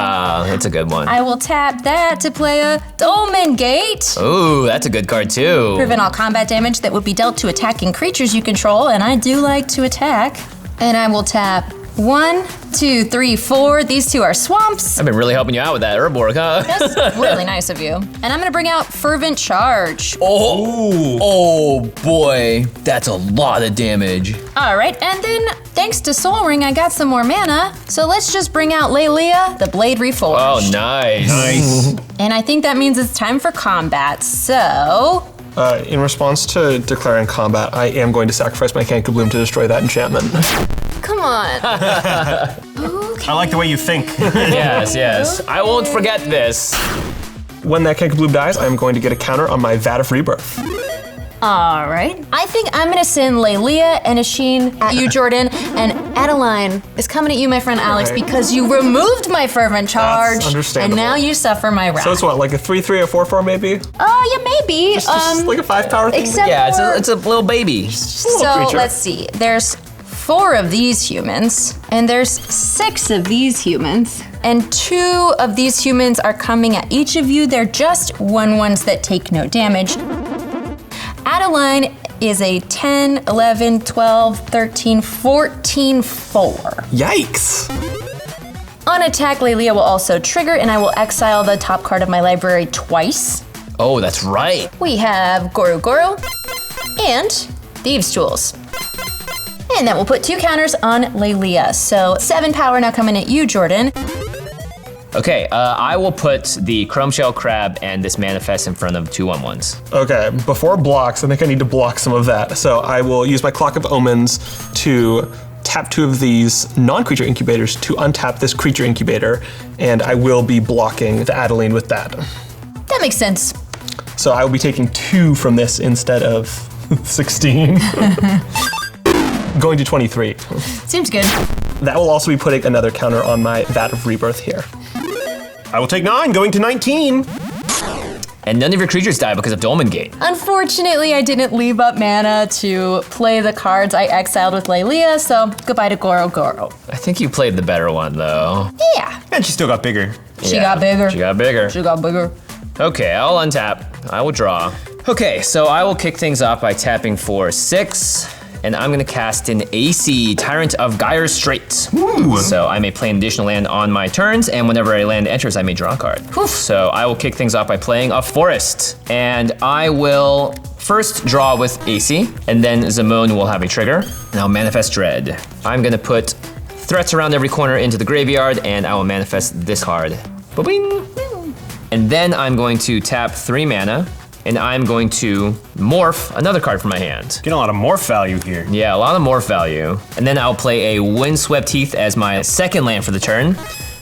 It's a good one. I will tap that to play a Dolmen Gate. Ooh, that's a good card too. Prevent all combat damage that would be dealt to attacking creatures you control, and I do like to attack. And I will tap 1, 2, 3, 4. These two are swamps. I've been really helping you out with that herb work, huh? That's really nice of you. And I'm gonna bring out Fervent Charge. Oh boy, that's a lot of damage. All right, and then thanks to Soul Ring, I got some more mana. So let's just bring out Lelia, the Blade Reforged. Oh, nice. And I think that means it's time for combat. So In response to declaring combat, I am going to sacrifice my Canker Bloom to destroy that enchantment. come on. I like the way you think. Yes. I won't forget this. When that Canker Bloom dies, I'm going to get a counter on my Vat of Rebirth. All right. I think I'm gonna send Lelia and Isshin at you, Jordan, and Adeline is coming at you, my friend Alex, Right. because you removed my Fervent Charge. That's understandable. And now you suffer my wrath. So it's what, like a 3/3 or 4/4 maybe? Oh, yeah, maybe. Just like a 5 power thing? Except Yeah, for, it's a little baby. so creature. let's see. There's 4 of these humans, and there's 6 of these humans, and 2 of these humans are coming at each of you. They're just 1/1s that take no damage. Adeline is a 10, 11, 12, 13, 14, 4. Yikes! On attack, Lelia will also trigger, and I will exile the top card of my library twice. Oh, that's right. We have Goro Goro and Thieves' Tools. And that will put 2 counters on Lelia. So 7 power now coming at you, Jordan. Okay, I will put the Chrome Shell Crab and this Manifest in front of 2 1/1s. Okay, before blocks, I think I need to block some of that. So I will use my Clock of Omens to tap 2 of these non-creature incubators to untap this creature incubator, and I will be blocking the Adeline with that. That makes sense. So I will be taking 2 from this instead of 16. Going to 23. Seems good. That will also be putting another counter on my Vat of Rebirth here. I will take 9, going to 19. And none of your creatures die because of Dolmen Gate. Unfortunately, I didn't leave up mana to play the cards I exiled with Lelia, so goodbye to Goro Goro. I think you played the better one though. Yeah. And she still got bigger. She got bigger. She got bigger. She got bigger. Okay, I'll untap. I will draw. Okay, so I will kick things off by tapping for 6. And I'm gonna cast an AC, Tyrant of Gyre Strait. Ooh. So I may play an additional land on my turns, and whenever a land enters, I may draw a card. So I will kick things off by playing a Forest. And I will first draw with AC, and then Zimone will have a trigger, and I'll manifest Dread. I'm gonna put threats around every corner into the graveyard, and I will manifest this card. Ba-bing! And then I'm going to tap 3 mana, and I'm going to morph another card from my hand. Getting a lot of morph value here. Yeah, a lot of morph value. And then I'll play a Windswept Heath as my second land for the turn.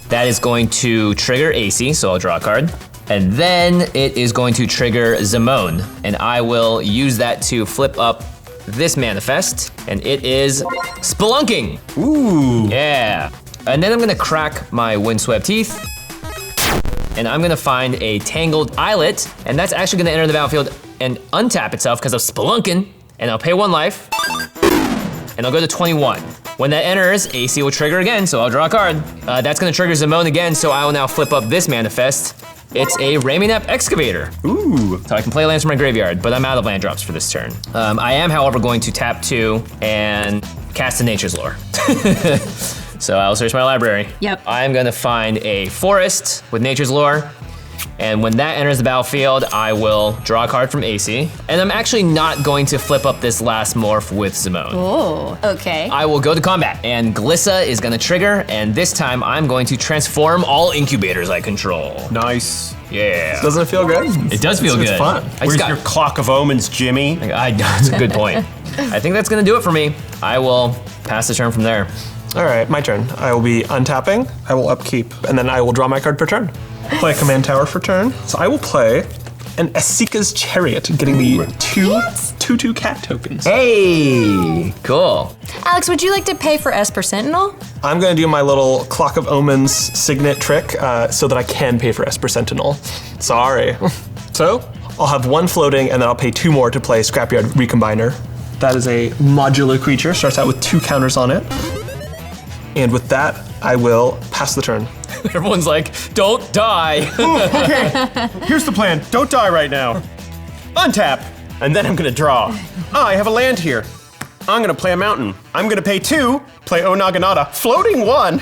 That is going to trigger AC, so I'll draw a card. And then it is going to trigger Zimone, and I will use that to flip up this manifest, and it is Spelunking. Ooh. Yeah. And then I'm gonna crack my Windswept Heath, and I'm gonna find a Tangled Islet, and that's actually gonna enter the battlefield and untap itself because of Spelunkin, and I'll pay 1 life, and I'll go to 21. When that enters, AC will trigger again, so I'll draw a card. That's gonna trigger Zimone again, so I will now flip up this manifest. It's a Raminap Excavator. Ooh. So I can play lands from my graveyard, but I'm out of land drops for this turn. I am, however, going to tap 2 and cast a Nature's Lore. So I'll search my library. Yep. I'm gonna find a Forest with Nature's Lore, and when that enters the battlefield, I will draw a card from AC, and I'm actually not going to flip up this last morph with Zimone. Oh, okay. I will go to combat, and Glissa is gonna trigger, and this time I'm going to transform all incubators I control. Nice. Yeah. Doesn't it feel good? It does feel good. It's fun. I just Where's got, your Clock of Omens, Jimmy? that's a good point. I think that's gonna do it for me. I will pass the turn from there. All right, my turn. I will be untapping, I will upkeep, and then I will draw my card per turn. Play a command tower for turn. So I will play an Asika's Chariot, getting the 2/2 cat tokens. Hey, cool. Alex, would you like to pay for Esper Sentinel? I'm gonna do my little Clock of Omens signet trick so that I can pay for Esper Sentinel. Sorry. So I'll have 1 floating, and then I'll pay 2 more to play Scrapyard Recombiner. That is a modular creature, starts out with 2 counters on it. And with that, I will pass the turn. Everyone's like, don't die. Okay, here's the plan. Don't die right now. Untap, and then I'm gonna draw. I have a land here. I'm gonna play a mountain. I'm gonna pay 2, play O Naginata, floating 1.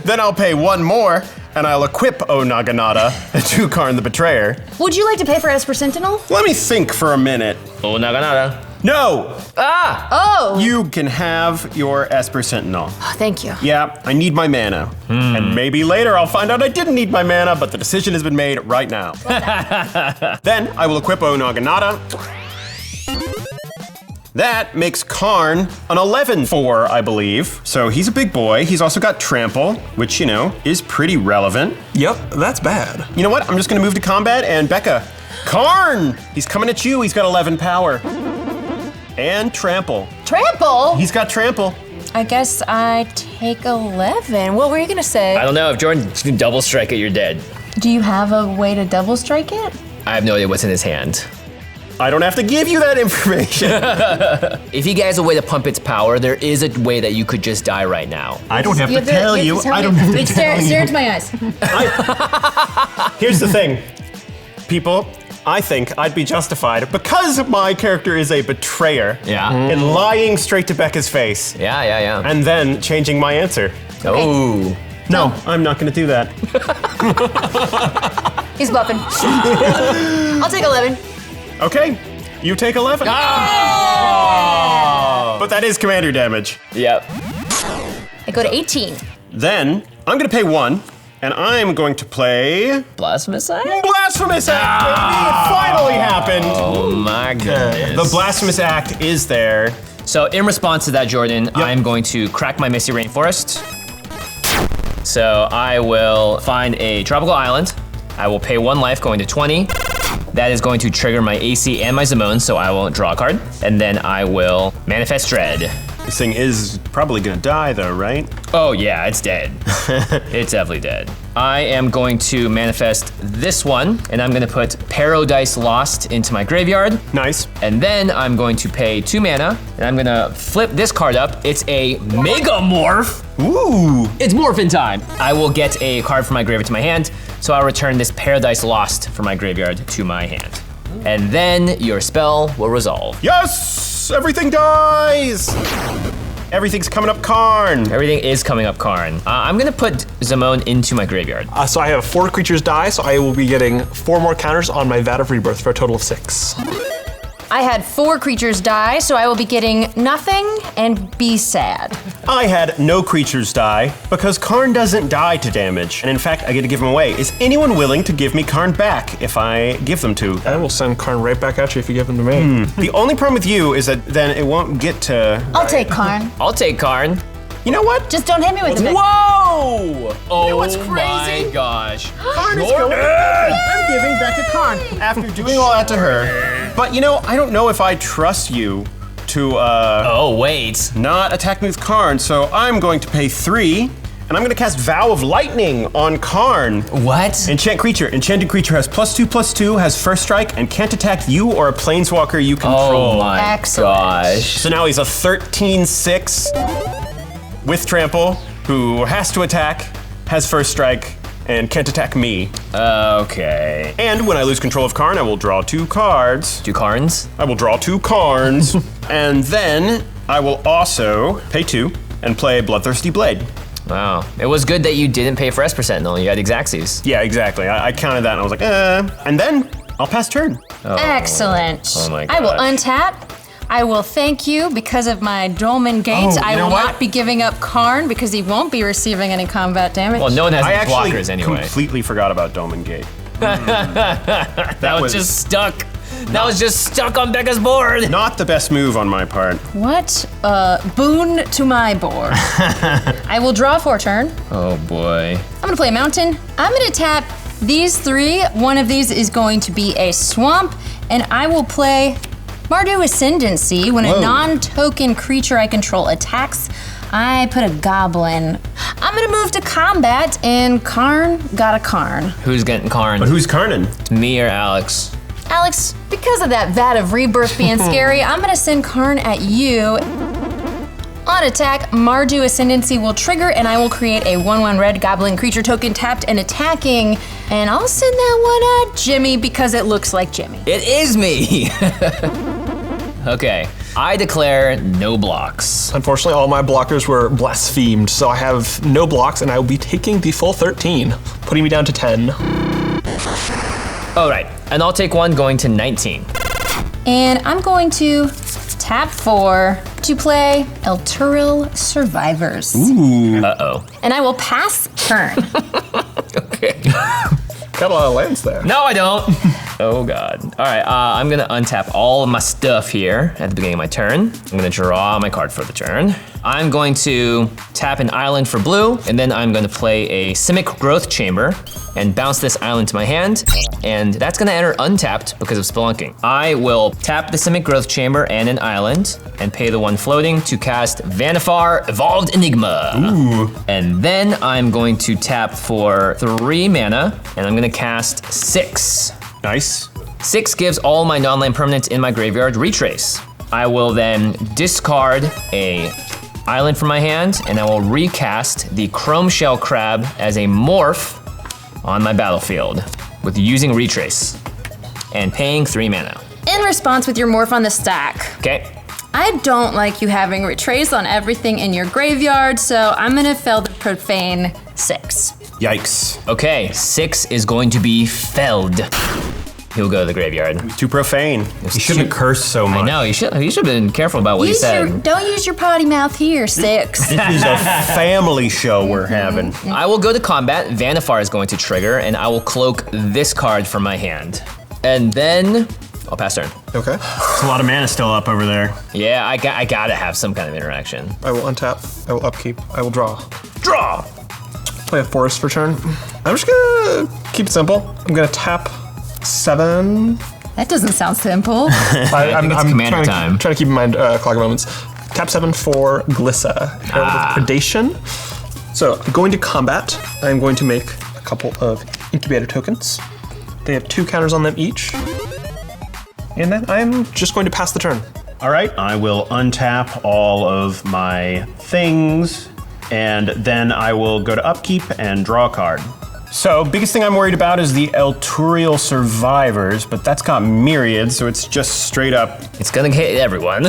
Then I'll pay 1 more, and I'll equip O Naginata to Kharn the Betrayer. Would you like to pay for Esper Sentinel? Let me think for a minute. Oh, Naganada. No! Oh! You can have your Esper Sentinel. Oh, thank you. Yeah, I need my mana. And maybe later I'll find out I didn't need my mana, but the decision has been made right now. Then I will equip O Naginata. That makes Kharn an 11-4, I believe. So he's a big boy. He's also got Trample, which, you know, is pretty relevant. Yep, that's bad. You know what? I'm just gonna move to combat, and Becca, Kharn! He's coming at you. He's got 11 power. And Trample. Trample? He's got Trample. I guess I take 11. What were you gonna say? I don't know, if Jordan can double strike it, you're dead. Do you have a way to double strike it? I have no idea what's in his hand. I don't have to give you that information. If you guys have a way to pump its power, there is a way that you could just die right now. I don't have to tell you. I don't have to tell you. Stare into my eyes. Here's the thing, people. I think I'd be justified because my character is a betrayer. Yeah. In lying straight to Becca's face. Yeah. And then changing my answer. Oh. No, I'm not gonna do that. He's bluffing. I'll take 11. Okay, you take 11. But that is commander damage. Yep. I go to 18. Then I'm gonna pay 1, and I'm going to play Blasphemous Act? Blasphemous Act, baby! It finally happened. Oh my goodness. The Blasphemous Act is there. So in response to that, Jordan, I'm going to crack my Misty Rainforest. So I will find a tropical island. I will pay 1 life, going to 20. That is going to trigger my AC and my Zimone, so I will draw a card. And then I will manifest Dread. This thing is probably gonna die though, right? Oh yeah, it's dead. It's definitely dead. I am going to manifest this one, and I'm gonna put Paradise Lost into my graveyard. Nice. And then I'm going to pay 2 mana, and I'm gonna flip this card up. It's a Mega Morph. Ooh. It's morphin' time. I will get a card from my graveyard to my hand, so I'll return this Paradise Lost from my graveyard to my hand. And then your spell will resolve. Yes! Everything dies! Everything's coming up Kharn. Everything is coming up Kharn. I'm gonna put Zimone into my graveyard. So I have 4 creatures die, so I will be getting 4 more counters on my Vat of Rebirth for a total of 6. I had 4 creatures die, so I will be getting nothing and be sad. I had no creatures die because Kharn doesn't die to damage. And in fact, I get to give them away. Is anyone willing to give me Kharn back if I give them to? I will send Kharn right back at you if you give them to me. The only problem with you is that then it won't get to... I'll take Kharn. I'll take Kharn. You know what? Just don't hit me with the Whoa! Oh what's crazy? my gosh. Kharn is going. I'm giving back to Kharn after doing all that to her. But you know, I don't know if I trust you to Oh wait. not attack me with Kharn, so I'm going to pay 3, and I'm gonna cast Vow of Lightning on Kharn. What? Enchant creature. Enchanted creature has +2/+2, has first strike, and can't attack you or a planeswalker you control. Oh my Excellent. gosh. So now he's a 13/6 with trample, who has to attack, has first strike, and can't attack me. Okay. And when I lose control of Kharn, I will draw 2 cards. 2 Kharns? I will draw 2 Kharns. And then I will also pay 2 and play Bloodthirsty Blade. Wow. It was good that you didn't pay for Esper Sentinel. You had Xaxes. Yeah, exactly. I counted that and I was like, And then I'll pass turn. Excellent. Oh my I will gosh. untap. I will thank you because of my Dolmen Gate. I will not be giving up Kharn because he won't be receiving any combat damage. Well, no one has I any actually blockers anyway. completely forgot about Dolmen Gate. That was just stuck. That was just stuck on Becca's board. Not the best move on my part. What a boon to my board. I will draw for a turn. Oh boy. I'm gonna play a mountain. I'm gonna tap these 3. One of these is going to be a swamp, and I will play Mardu Ascendancy. When a non-token creature I control attacks, I put a goblin. I'm gonna move to combat, and Kharn got a Kharn. Who's getting Kharn? But who's Karnan? Me or Alex? Alex Alex, because of that vat of rebirth being scary, I'm gonna send Kharn at you. On attack, Mardu Ascendancy will trigger and I will create a 1/1 red goblin creature token tapped and attacking. And I'll send that one at Jimmy because it looks like Jimmy. It is me. Okay, I declare no blocks. Unfortunately, all my blockers were blasphemed, so I have no blocks and I will be taking the full 13, putting me down to 10. All right, and I'll take one going to 19. And I'm going to tap 4 to play Elturil Survivors. Uh-oh. And I will pass turn. Okay. Got a lot of lands there. No, I don't. Oh God. All right, I'm gonna untap all of my stuff here at the beginning of my turn. I'm gonna draw my card for the turn. I'm going to tap an island for blue, and then I'm gonna play a Simic Growth Chamber and bounce this island to my hand, and that's gonna enter untapped because of Spelunking. I will tap the Simic Growth Chamber and an island, and pay the one floating to cast Vannifar Evolved Enigma. Ooh. And then I'm going to tap for 3 mana, and I'm gonna cast 6. Nice. 6 gives all my non-land permanents in my graveyard retrace. I will then discard a island from my hand, and I will recast the Chrome Shell Crab as a morph on my battlefield with using retrace and paying 3 mana. In response with your morph on the stack. Okay. I don't like you having retrace on everything in your graveyard, so I'm gonna fell the Profane 6. Yikes. Okay, 6 is going to be felled. He'll go to the graveyard. Too profane. You shouldn't curse so much. I know, you should have been careful about what you said. Don't use your potty mouth here, 6. This is a family show we're having. I will go to combat. Vannifar is going to trigger, and I will cloak this card from my hand. And then I'll pass turn. Okay. There's a lot of mana still up over there. Yeah, I gotta have some kind of interaction. I will untap. I will upkeep. I will draw. Draw! Play a forest for turn. I'm just gonna keep it simple. I'm gonna tap 7. That doesn't sound simple. I'm commander trying to keep in mind clock moments. Tap 7 for Glissa, Herald of Predation. So going to combat, I'm going to make a couple of incubator tokens. They have 2 counters on them each. And then I'm just going to pass the turn. All right, I will untap all of my things, and then I will go to upkeep and draw a card. So, biggest thing I'm worried about is the Elturil Survivors, but that's got Myriad, so it's just straight up. It's gonna hit everyone.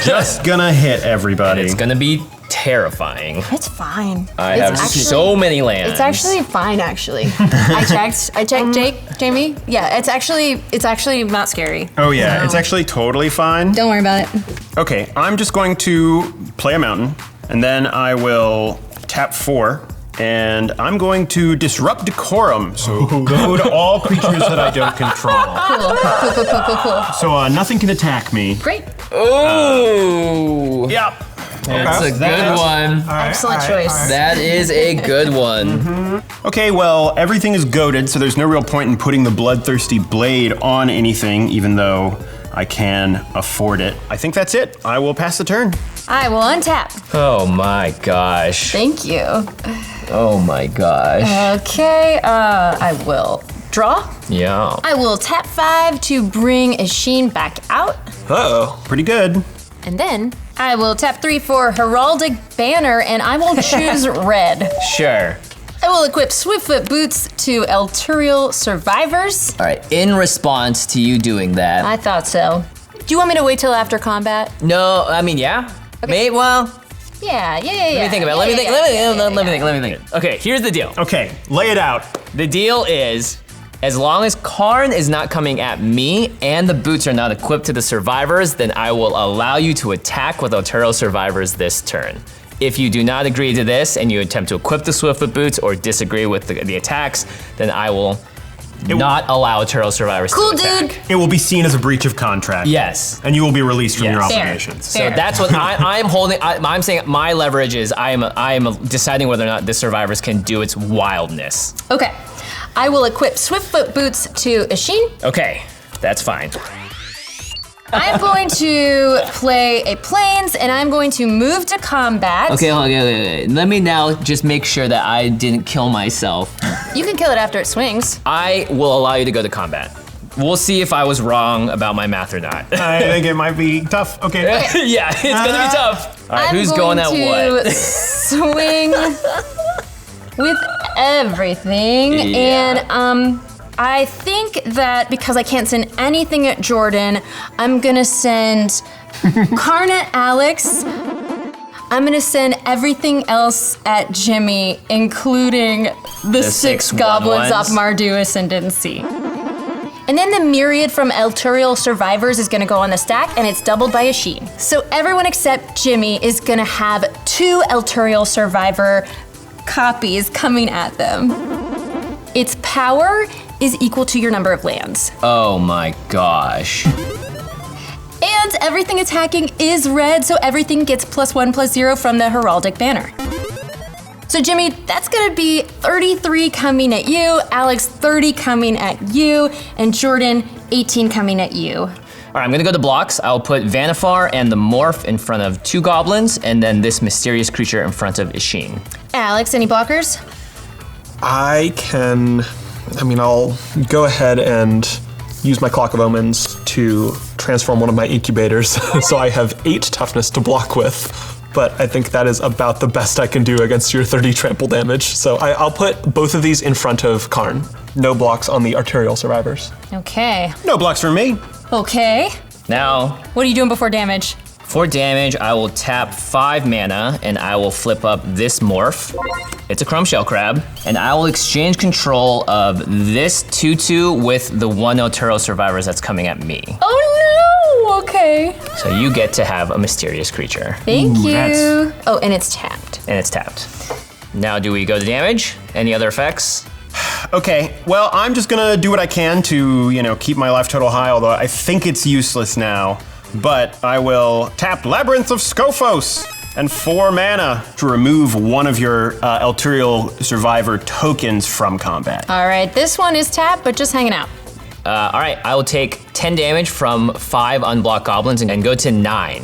Just gonna hit everybody. It's gonna be terrifying. It's fine. I have so many lands. It's actually fine, actually. I checked, Jamie. Yeah, it's actually not scary. Oh yeah, it's actually totally fine. Don't worry about it. Okay, I'm just going to play a mountain, and then I will tap 4. And I'm going to disrupt decorum, so go to all creatures that I don't control. Cool. So nothing can attack me. Great. Ooh. Yep. That's a good one. Excellent choice. That is a good one. Okay, well, everything is goated, so there's no real point in putting the Bloodthirsty Blade on anything, even though I can afford it. I think that's it. I will pass the turn. I will untap. Oh my gosh. Thank you. Oh my gosh. Okay, I will draw. Yeah. I will tap 5 to bring Isshin back out. Uh-oh. Pretty good. And then I will tap 3 for Heraldic Banner, and I will choose red. Sure. I will equip Swiftfoot Boots to Elturil Survivors. All right, in response to you doing that. I thought so. Do you want me to wait till after combat? No, I mean, yeah. Okay. Well, Yeah. let me think about it. Let me think. Okay, here's the deal. Okay, lay it out. The deal is, as long as Kharn is not coming at me and the boots are not equipped to the survivors, then I will allow you to attack with Elturil Survivors this turn. If you do not agree to this and you attempt to equip the Swiftfoot Boots or disagree with the attacks, then I will not allow Elturil Survivors to attack. Dude. It will be seen as a breach of contract. Yes. And you will be released from your Fair. obligations. So that's what I'm holding. I'm saying my leverage is I am deciding whether or not the survivors can do its wildness. Okay. I will equip Swiftfoot Boots to Isshin. Okay, that's fine. I'm going to play a Plains, and I'm going to move to combat. Okay. Let me now just make sure that I didn't kill myself. You can kill it after it swings. I will allow you to go to combat. We'll see if I was wrong about my math or not. I think it might be tough. Okay. Yeah, it's gonna be tough. All right, who's going at what? Swing with everything, and I think that because I can't send anything at Jordan, I'm gonna send Kharn at Alex. I'm gonna send everything else at Jimmy, including the six goblins off Mardu Ascendancy. And then the myriad from Elturial Survivors is gonna go on the stack, and it's doubled by Isshin. So everyone except Jimmy is gonna have 2 Elturial Survivor copies coming at them. Its power is equal to your number of lands. Oh my gosh. And everything attacking is red, so everything gets +1/+0 from the Heraldic Banner. So Jimmy, that's gonna be 33 coming at you, Alex 30 coming at you, and Jordan 18 coming at you. All right, I'm gonna go to blocks. I'll put Vanifar and the Morph in front of 2 goblins, and then this mysterious creature in front of Isshin. Alex, any blockers? I'll go ahead and use my Clock of Omens to transform one of my incubators, so I have 8 toughness to block with. But I think that is about the best I can do against your 30 trample damage. So I'll put both of these in front of Kharn. No blocks on the Arterial Survivors. Okay. No blocks for me. Okay. Now, What are you doing before damage? for damage, I will tap 5 mana and I will flip up this Morph. It's a Crumb Shell Crab, and I will exchange control of this 2/2 with the 1 Otero Survivors that's coming at me. Oh no! Okay. So you get to have a mysterious creature, Thank you. Oh, and it's tapped. and it's tapped. Now, do we go to damage? Any other effects? Okay, well, I'm just gonna do what I can to, keep my life total high, although I think it's useless now. But I will tap Labyrinth of Scophos and 4 mana to remove one of your Elturial Survivor tokens from combat. All right, this one is tapped, but just hanging out. All right, I will take 10 damage from 5 unblocked goblins and go to 9.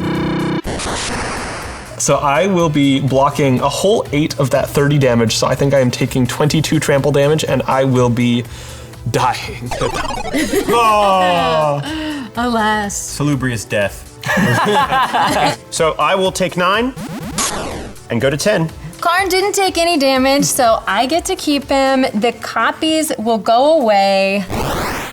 So I will be blocking a whole 8 of that 30 damage, so I think I am taking 22 trample damage, and I will be dying. Oh, Alas. salubrious death. So I will take 9 and go to 10. Kharn didn't take any damage, so I get to keep him. The copies will go away,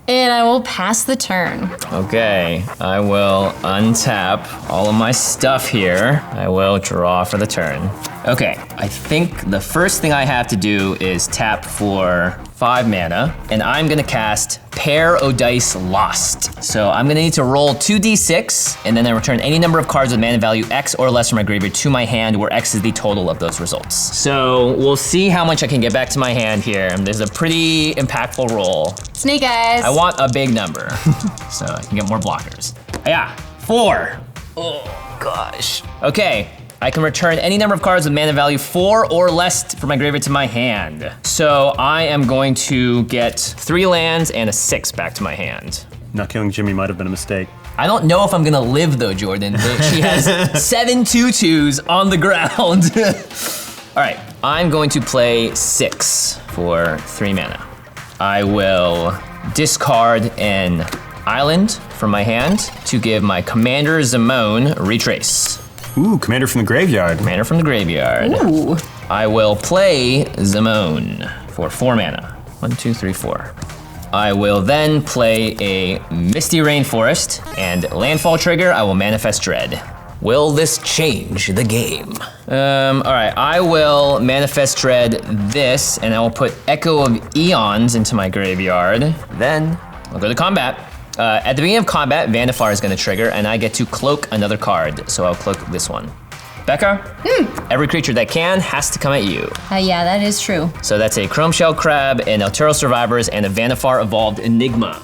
and I will pass the turn. Okay, I will untap all of my stuff here. I will draw for the turn. Okay, I think the first thing I have to do is tap for 5 mana, and I'm gonna cast Pair o' Dice Lost. So I'm gonna need to roll 2d6, and then I return any number of cards with mana value X or less from my graveyard to my hand, where X is the total of those results. So we'll see how much I can get back to my hand here. There's a pretty impactful roll. Snake eyes. I want a big number, so I can get more blockers. Yeah, 4. Oh, gosh. Okay, I can return any number of cards with mana value 4 or less from my graveyard to my hand. So I am going to get 3 lands and a 6 back to my hand. Not killing Jimmy might have been a mistake. I don't know if I'm gonna live though, Jordan. She has 7 2/2s on the ground. All right, I'm going to play 6 for 3 mana. I will discard an island from my hand to give my commander Zimone Retrace. Ooh, Commander from the Graveyard. Commander from the graveyard. Ooh. I will play Zimone for 4 mana. 1, 2, 3, 4. I will then play a Misty Rainforest, and landfall trigger, I will Manifest Dread. Will this change the game? All right, I will Manifest Dread this, and I will put Echo of Eons into my graveyard. Then I'll go to combat. At the beginning of combat, Vanifar is gonna trigger, and I get to cloak another card, so I'll cloak this one. Becca, every creature that can has to come at you. Yeah, that is true. So that's a Chrome Shell Crab, an Elturo Survivors, and a Vanifar Evolved Enigma.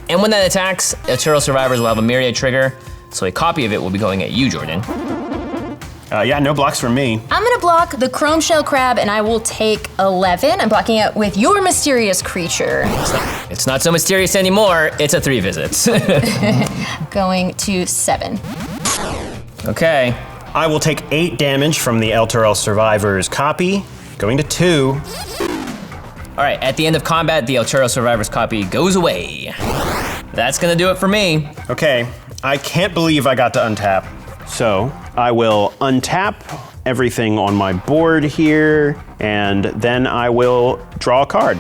And when that attacks, Elturo Survivors will have a Myriad trigger, so a copy of it will be going at you, Jordan. Yeah, no blocks from me. I'm gonna block the Chrome Shell Crab, and I will take 11. I'm blocking it with your mysterious creature. It's not so mysterious anymore, it's a 3 visits. Going to 7. Okay. I will take 8 damage from the Elturel Survivor's copy, going to 2. All right, at the end of combat, the Altero Survivor's copy goes away. That's gonna do it for me. Okay, I can't believe I got to untap. So I will untap everything on my board here, and then I will draw a card.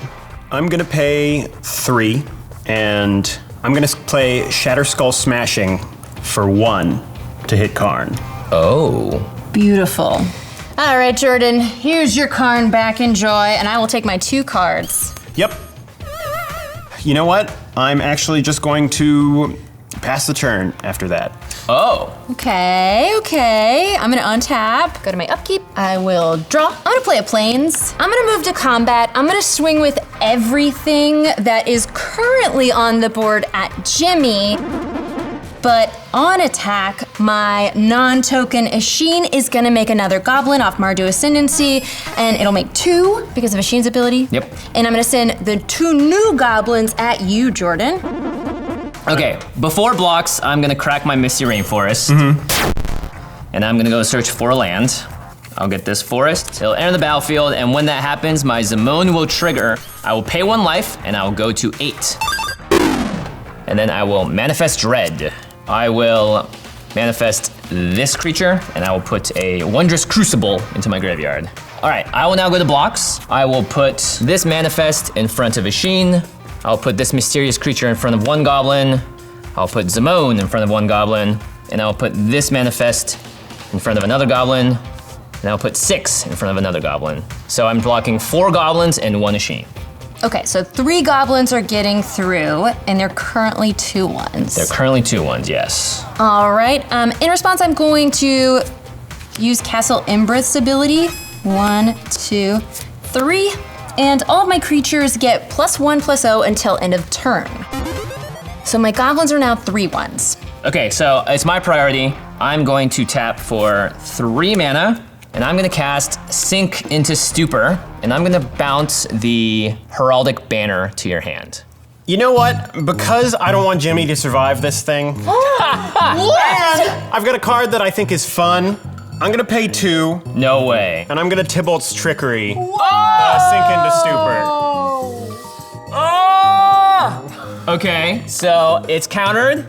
I'm gonna pay 3, and I'm gonna play Shatter Skull Smashing for 1 to hit Kharn. Oh. Beautiful. All right, Jordan, here's your Kharn back. Enjoy, and I will take my 2 cards. Yep. You know what? I'm actually just going to pass the turn after that. Oh. Okay. I'm gonna untap, go to my upkeep. I will draw. I'm gonna play a Plains. I'm gonna move to combat. I'm gonna swing with everything that is currently on the board at Jimmy. But on attack, my non-token Isshin is gonna make another goblin off Mardu Ascendancy, and it'll make 2 because of Ishin's ability. Yep. And I'm gonna send the 2 new goblins at you, Jordan. Okay, before blocks, I'm gonna crack my Misty Rainforest. And I'm gonna go search for a land. I'll get this forest. It'll enter the battlefield, and when that happens, my Zimone will trigger. I will pay 1 life, and I will go to 8. And then I will manifest Dread. I will manifest this creature, and I will put a Wondrous Crucible into my graveyard. All right, I will now go to blocks. I will put this manifest in front of Isshin. I'll put this mysterious creature in front of 1 goblin. I'll put Zimone in front of 1 goblin, and I'll put this manifest in front of another goblin, and I'll put 6 in front of another goblin. So I'm blocking 4 goblins and 1 Isshin. Okay, so 3 goblins are getting through, and they're currently 2/1s. They're currently 2/1s, yes. All right, in response, I'm going to use Castle Imbrith's ability. 1, 2, 3. And all of my creatures get +1/+0 until end of turn. So my goblins are now 3/1s. Okay, so it's my priority. I'm going to tap for 3 mana, and I'm gonna cast Sink into Stupor, and I'm gonna bounce the Heraldic Banner to your hand. You know what? Because I don't want Jimmy to survive this thing, and I've got a card that I think is fun, I'm gonna pay 2. No way. And I'm gonna Tybalt's Trickery. Sink into Stupor. Okay, so it's countered.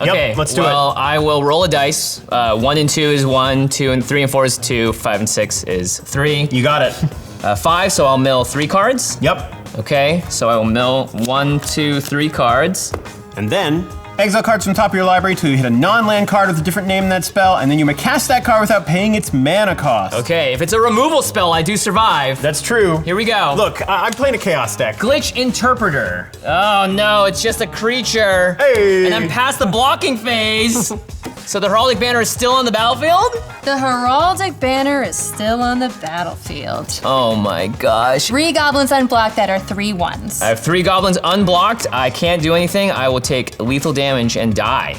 Okay, Yep, let's do well, I will roll a dice. 1 and 2 is 1, 2 and 3 and 4 is 2, 5 and 6 is 3. You got it. 5, so I'll mill 3 cards. Yep. Okay, so I will mill 1, 2, 3 cards. And then, exile cards from top of your library till you hit a non-land card with a different name in that spell, and then you may cast that card without paying its mana cost. Okay, if it's a removal spell, I do survive. That's true. Here we go. Look, I'm playing a Chaos deck. Glitch Interpreter. Oh no, it's just a creature. Hey! And I'm past the blocking phase. So the Heraldic Banner is still on the battlefield? The Heraldic Banner is still on the battlefield. Oh my gosh. 3 goblins unblocked that are 3/1s. I have 3 goblins unblocked. I can't do anything. I will take lethal damage and die.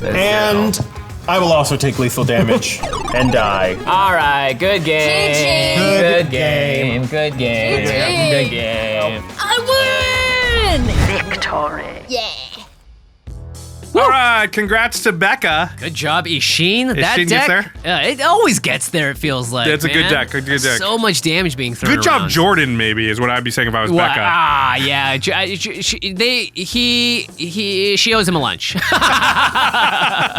And I will also take lethal damage and die. All right, good game. GG. Good game. Good game. GG. Good game. I win! Victory. Yeah. All right, congrats to Becca. Good job, Isshin. That Isshin deck, gets it always gets there, it feels like. That's a good man. deck, good deck. So much damage being thrown Good job, around. Jordan, maybe, is what I'd be saying if I was Well, Becca. yeah. She owes him a lunch.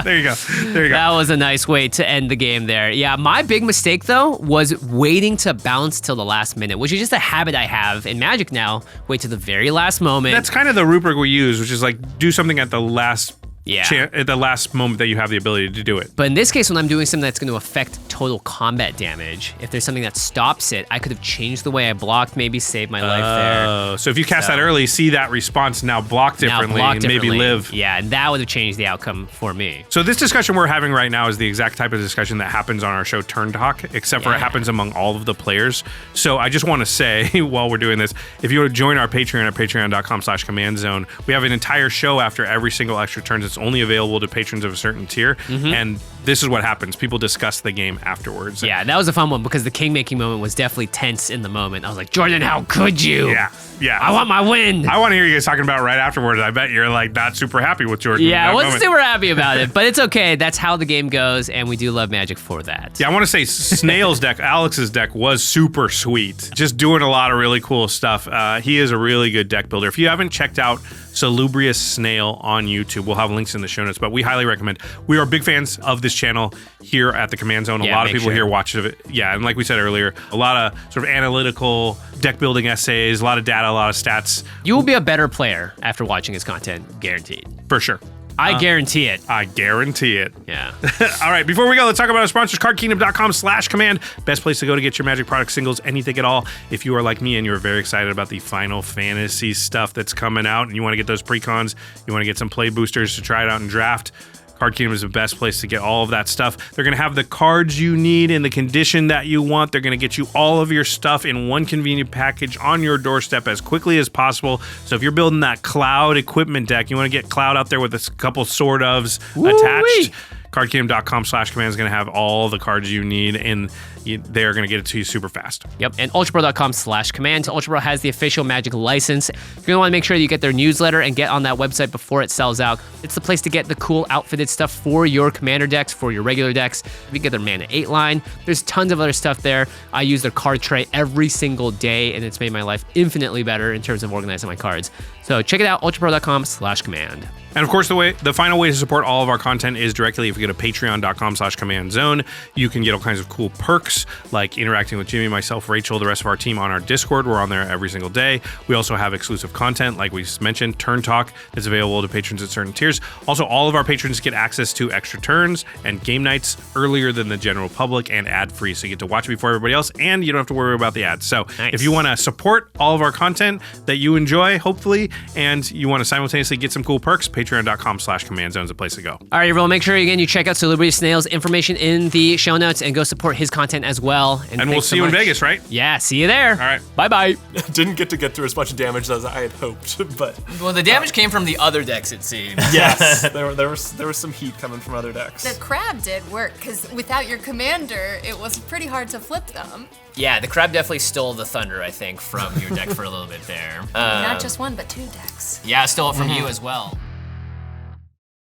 There you go. There you go. That was a nice way to end the game there. Yeah, my big mistake though was waiting to bounce till the last minute, which is just a habit I have in Magic now. Wait to the very last moment. That's kind of the rubric we use, which is like do something at the last Yeah. at the last moment that you have the ability to do it. But in this case, when I'm doing something that's going to affect total combat damage, if there's something that stops it, I could have changed the way I blocked, maybe saved my life there. Oh, so if you cast that early, see that response now block differently Now block and maybe differently. live. Yeah, and that would have changed the outcome for me. So this discussion we're having right now is the exact type of discussion that happens on our show Turn Talk, except for it Yeah. happens among all of the players. So I just want to say while we're doing this, if you would join our Patreon at patreon.com/command zone, we have an entire show after every single extra turn that's only available to patrons of a certain tier. And this is what happens. People discuss the game afterwards. Yeah, that was a fun one because the king making moment was definitely tense in the moment. I was like, Jordan, how could you? Yeah. I want my win. I want to hear you guys talking about it right afterwards. I bet you're like not super happy with Jordan. Yeah, I wasn't super happy about it, but it's okay. That's how the game goes, and we do love Magic for that. Yeah, I want to say Snail's deck, Alex's deck, was super sweet. Just doing a lot of really cool stuff. He is a really good deck builder. If you haven't checked out Salubrious Snail on YouTube, we'll have links in the show notes, but we highly recommend. We are big fans of this channel here at the Command Zone. A lot of people here watch it. Yeah, and like we said earlier, a lot of sort of analytical deck building essays, a lot of data, a lot of stats. You will be a better player after watching his content, guaranteed. For sure. I guarantee it. I guarantee it. Yeah. All right, before we go, let's talk about our sponsors, cardkingdom.com/command. Best place to go to get your Magic product singles, anything at all. If you are like me and you're very excited about the Final Fantasy stuff that's coming out and you want to get those pre-cons, you want to get some play boosters to try it out and draft, Card Kingdom is the best place to get all of that stuff. They're going to have the cards you need in the condition that you want. They're going to get you all of your stuff in one convenient package on your doorstep as quickly as possible. So if you're building that Cloud equipment deck, you want to get Cloud out there with a couple Sword ofs attached, cardkingdom.com/command is going to have all the cards you need, and they're going to get it to you super fast. Yep, and ultrapro.com/command. UltraPro has the official Magic license. You're going to want to make sure that you get their newsletter and get on that website before it sells out. It's the place to get the cool outfitted stuff for your commander decks, for your regular decks. You can get their Mana 8 line. There's tons of other stuff there. I use their card tray every single day, and it's made my life infinitely better in terms of organizing my cards. So check it out, ultrapro.com/command. And of course, the final way to support all of our content is directly if you go to patreon.com/command zone. You can get all kinds of cool perks like interacting with Jimmy, myself, Rachel, the rest of our team on our Discord. We're on there every single day. We also have exclusive content, like we just mentioned, Turn Talk that's available to patrons at certain tiers. Also, all of our patrons get access to extra turns and game nights earlier than the general public and ad-free. So you get to watch it before everybody else, and you don't have to worry about the ads. So if you want to support all of our content that you enjoy, hopefully, and you want to simultaneously get some cool perks, patreon.com/command zone is a place to go. All right, everyone, make sure again you check out Salubrious Snail's information in the show notes and go support his content as well. And we'll see you in Vegas, right? Yeah, see you there. All right. Bye-bye. Didn't get through as much damage as I had hoped, but... Well, the damage came from the other decks, it seems. Yes, there was some heat coming from other decks. The crab did work, because without your commander, it was pretty hard to flip them. Yeah, the crab definitely stole the thunder, I think, from your deck for a little bit there. Not just one, but two decks. Yeah, stole it from you as well.